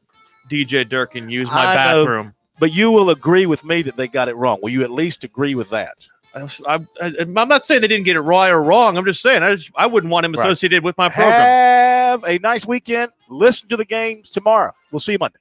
DJ Durkin use my bathroom. But you will agree with me that they got it wrong. Will you at least agree with that? I'm not saying they didn't get it right or wrong. I'm just saying I wouldn't want him associated with my program. Have a nice weekend. Listen to the games tomorrow. We'll see you Monday.